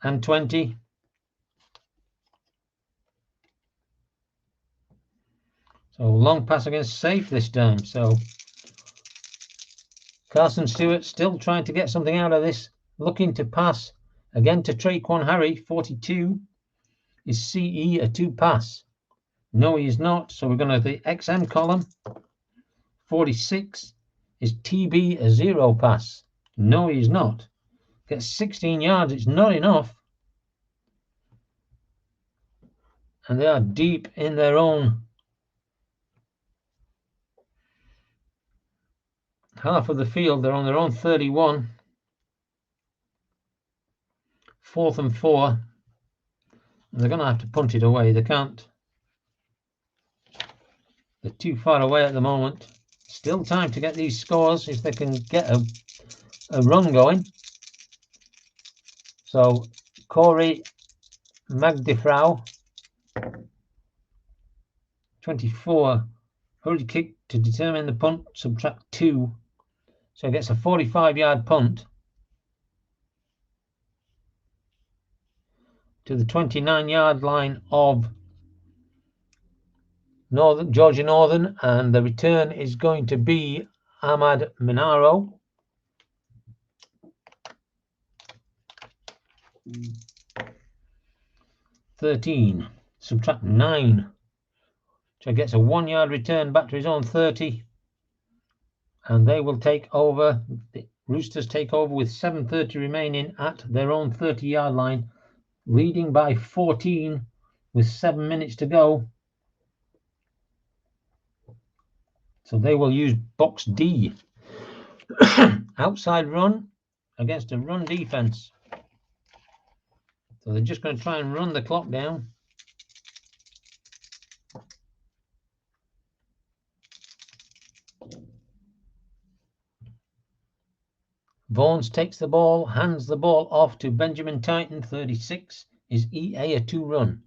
and 20. So long pass against safe this time. So Carson Stewart still trying to get something out of this. Looking to pass again to Traquan Harry. 42 is CE, a 2 pass. No, he is not. So we're going to the XM column. 46 is TB, a 0 pass. No, he's not. Gets 16 yards. It's not enough. And they are deep in their own half of the field. They're on their own 31. 4th and 4. And they're going to have to punt it away. They can't. They're too far away at the moment. Still time to get these scores if they can get a run going. So Corey Magdefrau, 24, hurried kick to determine the punt, subtract 2. So he gets a 45-yard punt to the 29-yard line of Georgia Northern, and the return is going to be Ahmad Minaro. .13, subtract 9. So he gets a 1-yard return back to his own 30. And they will take over. The Roosters take over with 7:30 remaining at their own 30-yard line, leading by 14 with 7 minutes to go. So they will use box D. Outside run against a run defense. So they're just going to try and run the clock down. Vaughns takes the ball, hands the ball off to Benjamin Titan, 36. Is EA a 2-run?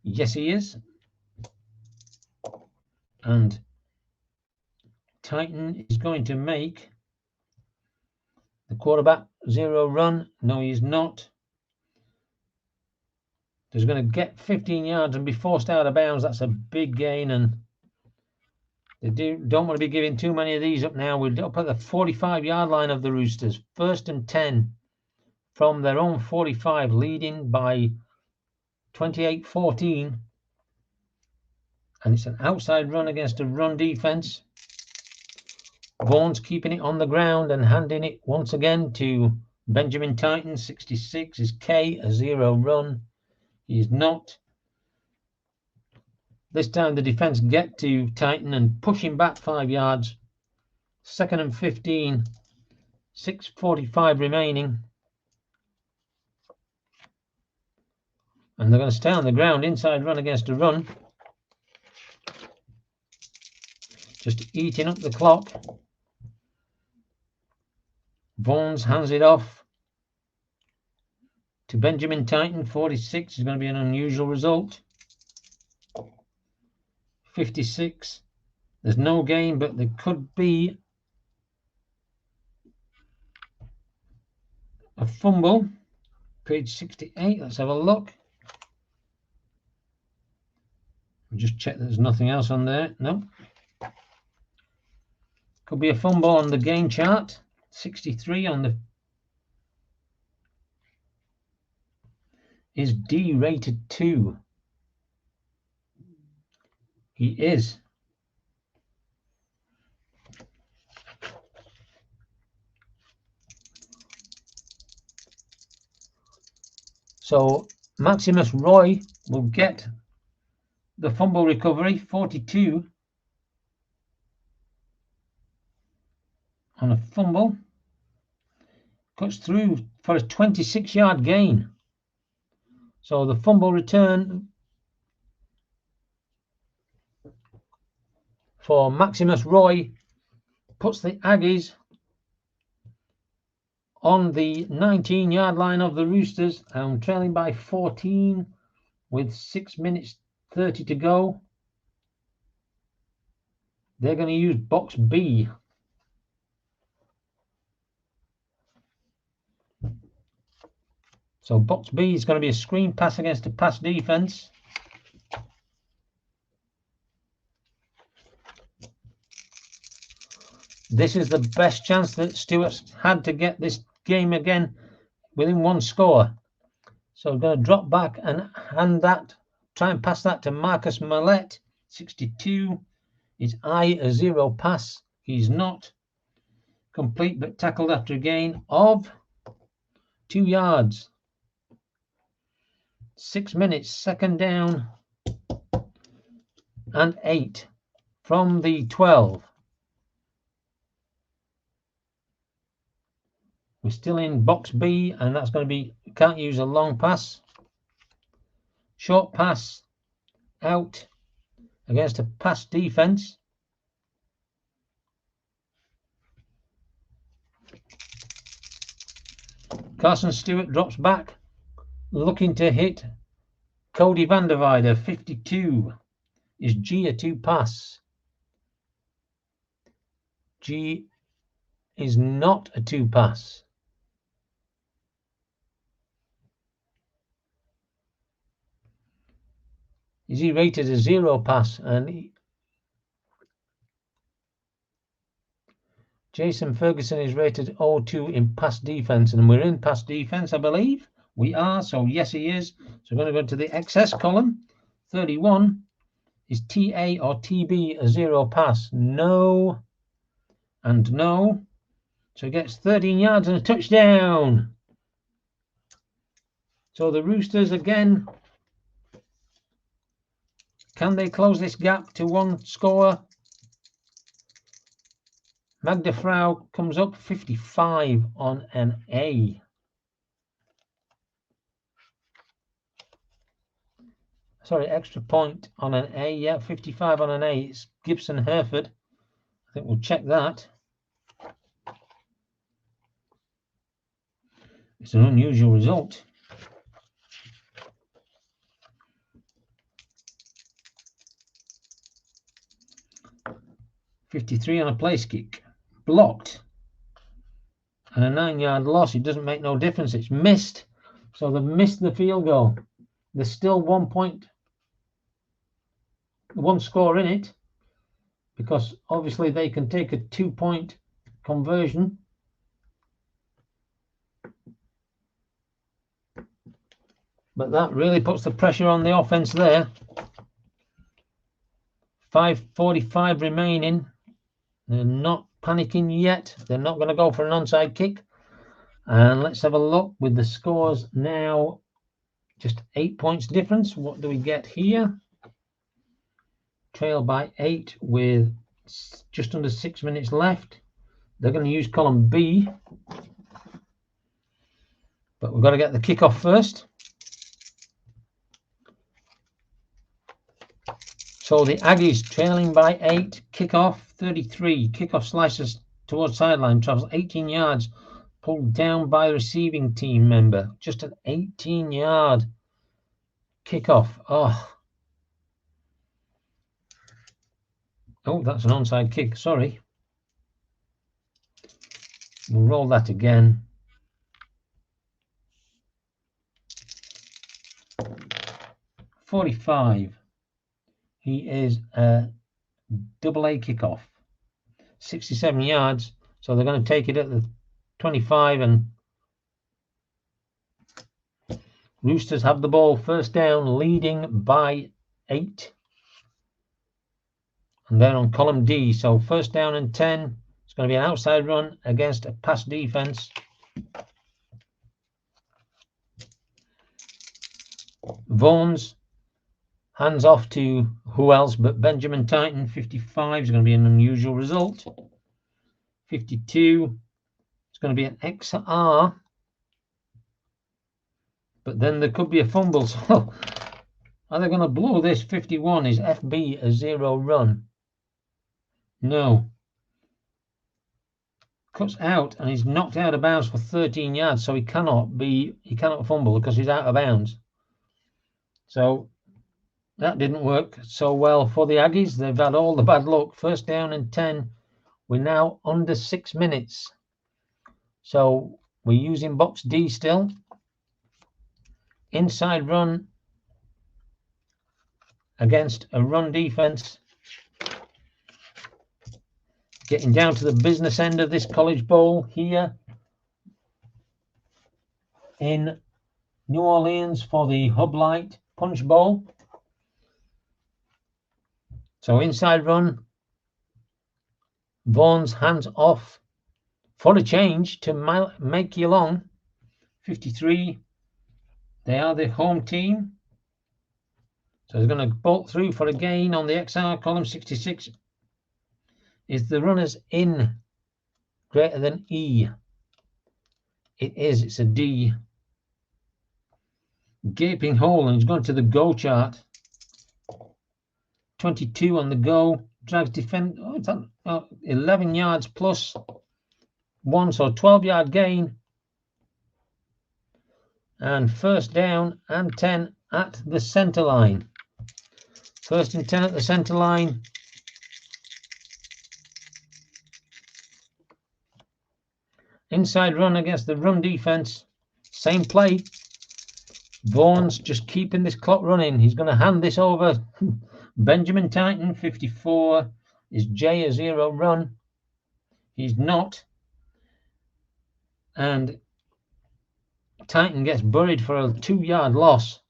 Yes, he is. And Titan is going to make the quarterback 0-run. No, he's not. He's going to get 15 yards and be forced out of bounds. That's a big gain, and they don't want to be giving too many of these up now. We're up at the 45-yard line of the Roosters. 1st and 10 from their own 45, leading by 28-14. And it's an outside run against a run defense. Vaughn's keeping it on the ground and handing it once again to Benjamin Titan, 66. Is K a 0-run? He is not. This time the defense get to Titan and push him back 5 yards. 2nd and 15. 6:45 remaining. And they're going to stay on the ground. Inside run against a run. Just eating up the clock. Vaughns hands it off to Benjamin Titan, 46. Is going to be an unusual result. 56. There's no gain, but there could be a fumble. Page 68. Let's have a look. Just check there's nothing else on there. No. Could be a fumble on the game chart. 63 on the is D rated 2. He is. So Maximus Roy will get the fumble recovery, 42 on a fumble. Cuts through for a 26-yard gain. So the fumble return for Maximus Roy puts the Aggies on the 19-yard line of the Roosters and trailing by 14 with 6 minutes 30 to go. They're going to use box B. So box B is going to be a screen pass against a pass defense. This is the best chance that Stewart's had to get this game again within one score. So we're going to drop back and hand that, try and pass that to Marcus Millett, 62. Is I a 0 pass? He's not. Complete but tackled after a gain of 2 yards. 6 minutes, 2nd down and 8 from the 12. We're still in box B, and that's going to be, can't use a long pass. Short pass out against a pass defense. Carson Stewart drops back, looking to hit Cody Vanderweyde, 52. Is G a 2 pass? G is not a 2 pass. Is he rated a 0 pass? And Jason Ferguson is rated 0-2 in pass defense, and we're in pass defense, I believe. We are, so yes, he is. So we're going to go to the XS column. 31. Is TA or TB a 0 pass? No. And no. So he gets 13 yards and a touchdown. So the Roosters again. Can they close this gap to one score? Magda Frau comes up 55 on an A. Sorry, extra point on an A. Yeah, 55 on an A. It's Gibson Hereford. I think we'll check that. It's an unusual result. .53 on a place kick. Blocked. And a 9-yard loss. It doesn't make no difference. It's missed. So they've missed the field goal. There's still 1 point, 1 score in it, because obviously they can take a 2-point conversion. But that really puts the pressure on the offense there. 5:45 remaining. They're not panicking yet. They're not going to go for an onside kick. And let's have a look with the scores now. Just 8 points difference. What do we get here? Trail by 8 with just under 6 minutes left. They're going to use column B. But we've got to get the kickoff first. So the Aggies trailing by 8, kickoff 33, kickoff slices towards sideline, travels 18 yards, pulled down by the receiving team member. Just an 18-yard kickoff. Oh, that's an onside kick. Sorry. We'll roll that again. .45. He is a double-A kickoff. 67 yards. So they're going to take it at the 25, and Roosters have the ball, first down, leading by 8. And they're on column D. So first down and 10. It's going to be an outside run against a pass defense. Vaughan's hands off to who else but Benjamin Titan. 55 is going to be an unusual result. 52. It's going to be an XR. But then there could be a fumble. So are they going to blow this? 51. Is FB a 0 run? No. Cuts out and he's knocked out of bounds for 13 yards. So he cannot fumble because he's out of bounds. So that didn't work so well for the Aggies. They've had all the bad luck. First down and 10. We're now under 6 minutes. So we're using box D still. Inside run against a run defense. Getting down to the business end of this College Bowl here in New Orleans for the Lite Punch Bowl. So inside run. Vaughan's hands off for a change to make you long. 53. They are the home team. So they're going to bolt through for a gain on the XR column. 66. Is the runners in greater than E? It is. It's a D. Gaping hole, and he's gone to the go chart. 22 on the go. Drives defend. Oh, it's 11 yards plus 1, so 12-yard gain. And first down and 10 at the center line. First and 10 at the center line. Inside run against the run defense. Same play. Vaughan's just keeping this clock running. He's going to hand this over. Benjamin Titan, 54. Is J a 0 run? He's not. And Titan gets buried for a 2-yard loss.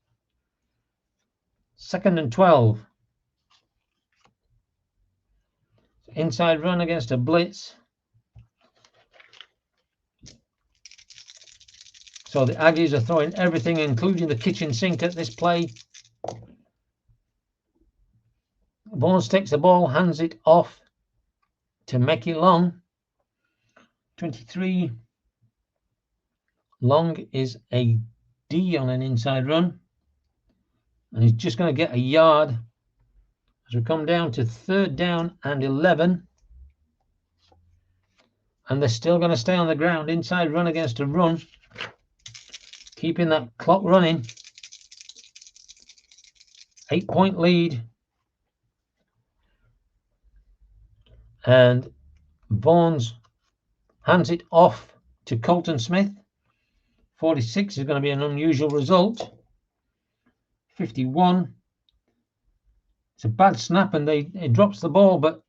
Second and 12. Inside run against a blitz. So the Aggies are throwing everything, including the kitchen sink, at this play. Vaughan takes the ball, hands it off to make it long. 23. Long is a D on an inside run. And he's just going to get a yard as we come down to 3rd down and 11. And they're still going to stay on the ground. Inside run against a run. Keeping that clock running. 8-point lead. And Vaughan's hands it off to Colton Smith. 46 is going to be an unusual result. 51. It's a bad snap and it drops the ball, but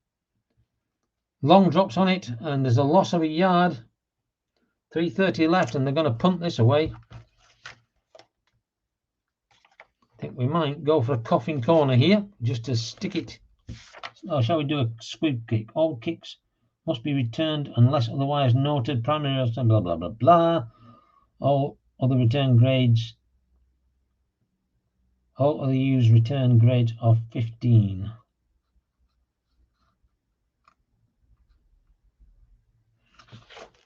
Long drops on it and there's a loss of a yard. 3:30 left and they're going to punt this away. I think we might go for a coffin corner here just to stick it. Or shall we do a squib kick? All kicks must be returned unless otherwise noted. Primary blah blah blah blah. All other return grades. All other used return grades are 15.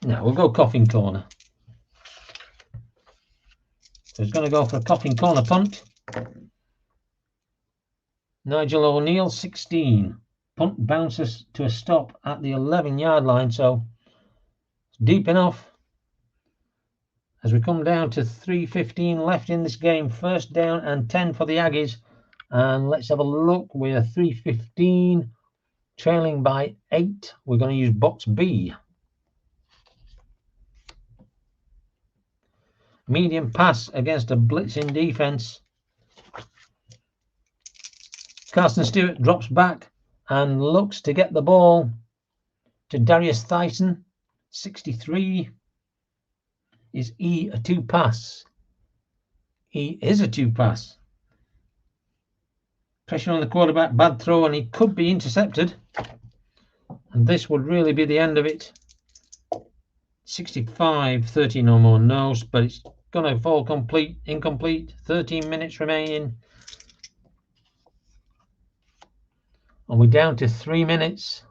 Now we'll go coffin corner. So he's going to go for a coffin corner punt. Nigel O'Neill, 16. Punt bounces to a stop at the 11-yard line, so it's deep enough. As we come down to 3:15 left in this game, 1st down and 10 for the Aggies. And let's have a look. We're 3:15, trailing by 8. We're going to use box B. Medium pass against a blitzing defense. Carson Stewart drops back and looks to get the ball to Darius Thyssen. 63. Is E a 2-pass? E is a 2-pass. Pressure on the quarterback, bad throw, and he could be intercepted. And this would really be the end of it. 65, 30 no more no's, but it's going to fall incomplete. 13 minutes remaining. And we're down to 3 minutes.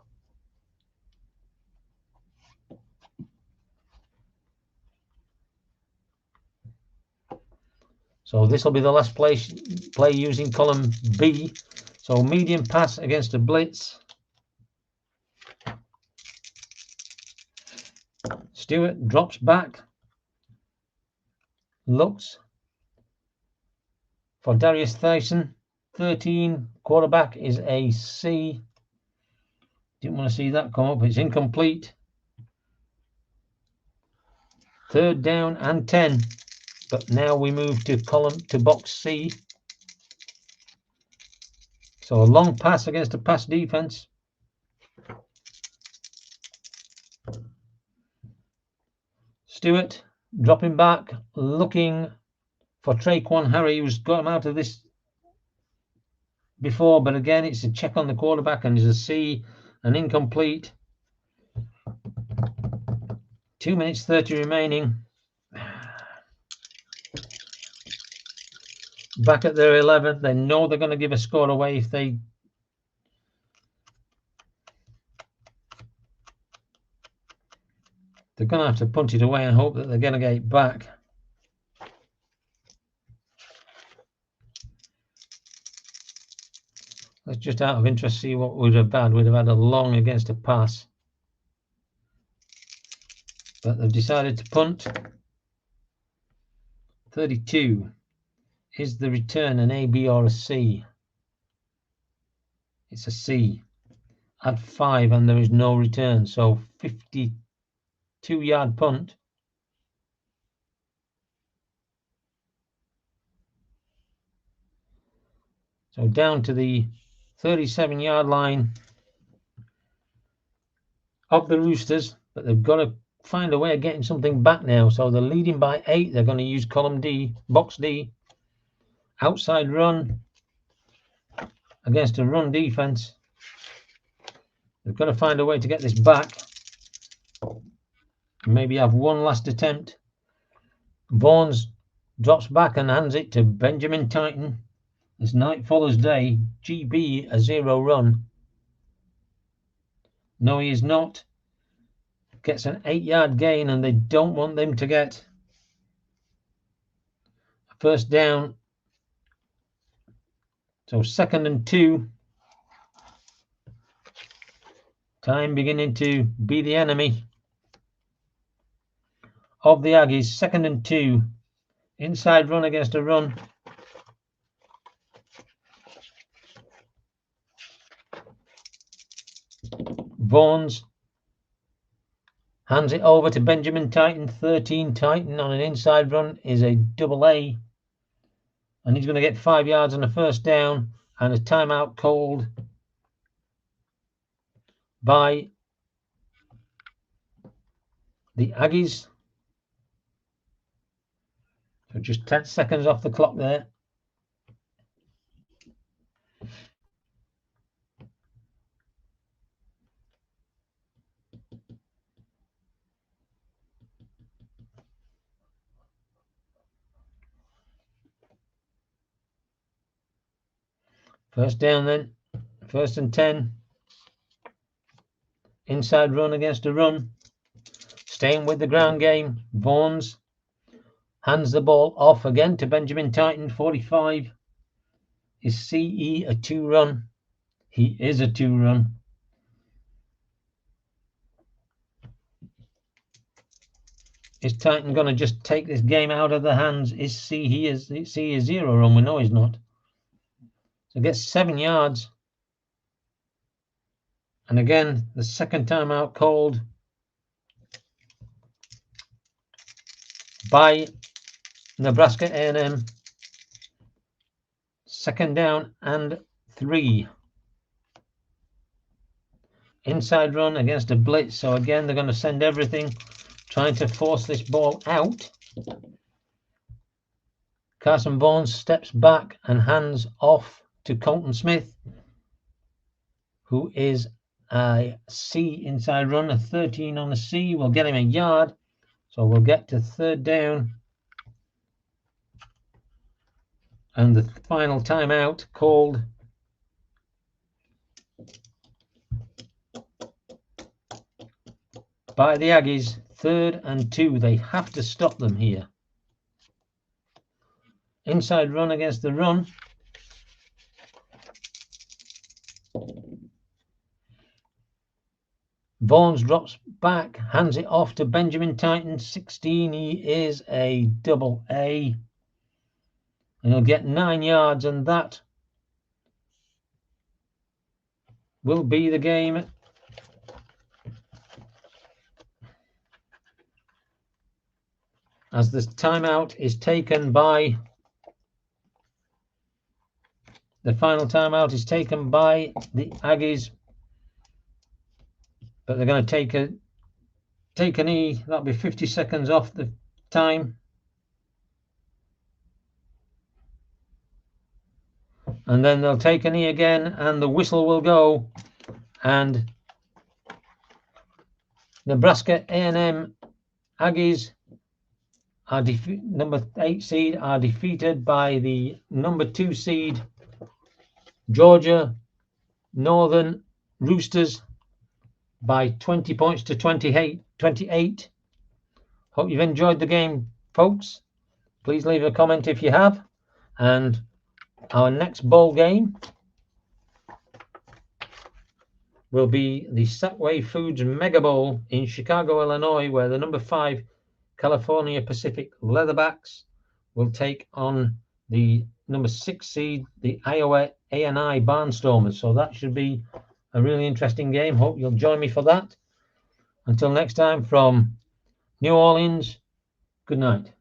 So this will be the last play using column B. So medium pass against a blitz. Stewart drops back. Looks for Darius Thyssen. 13. Quarterback is a C. Didn't want to see that come up. It's incomplete. 3rd down and 10. But now we move to box C. So a long pass against a pass defense. Stewart dropping back, looking for Traquan Harry, who's got him out of this before, but again it's a check on the quarterback and there's a C, an incomplete. 2 minutes 30 remaining. Back at their 11, they know they're going to give a score away if they're going to have to punt it away and hope that they're going to get it back. Let's just out of interest see what we'd have had. We'd have had a long against a pass. But they've decided to punt. 32. Is the return an A, B, or a C? It's a C. At 5 and there is no return. So 52-yard punt. So down to the 37-yard line of the Roosters. But they've got to find a way of getting something back now. So they're leading by 8. They're going to use column D, box D. Outside run against a run defense. They've got to find a way to get this back. Maybe have one last attempt. Vaughan's drops back and hands it to Benjamin Titan. It's night follows day. GB a 0 run. No, he is not. gets an 8-yard gain, and they don't want them to get a first down. So 2nd and 2. Time beginning to be the enemy of the Aggies. 2nd and 2. Inside run against a run. Vaughns hands it over to Benjamin Titan. 13. Titan on an inside run is a double A. And he's going to get 5 yards on a first down, and a timeout called by the Aggies. So just 10 seconds off the clock there. First down then. 1st and 10. Inside run against a run. Staying with the ground game. Vaughns hands the ball off again to Benjamin Titan. 45. Is CE a 2-run? He is a 2-run. Is Titan going to just take this game out of the hands? Is C a 0-run? We know he's not. So gets 7 yards. And again, the second time out called by Nebraska A&M. 2nd down and 3. Inside run against a blitz. So again, they're going to send everything, trying to force this ball out. Carson Vaughns steps back and hands off to Colton Smith, who is a C inside run. A 13 on the C will get him a yard. So we'll get to 3rd down. And the final timeout called by the Aggies. 3rd and 2. They have to stop them here. Inside run against the run. Vaughns drops back, hands it off to Benjamin Titan. 16. He is a double A. And he'll get 9 yards, and that will be the game. As the timeout is taken by the final timeout is taken by the Aggies, but they're going to take a knee. That'll be 50 seconds off the time, and then they'll take a knee again, and the whistle will go, and Nebraska A&M Aggies are number 8 seed are defeated by the number 2 seed Georgia Northern Roosters by 20 points to 28. Hope you've enjoyed the game, folks. Please leave a comment if you have. And our next bowl game will be the Sackway Foods Mega Bowl in Chicago, Illinois, where the number 5 California Pacific Leatherbacks will take on the number 6 seed, the Iowa A&I Barnstormers. So that should be a really interesting game. Hope you'll join me for that. Until next time, from New Orleans, good night.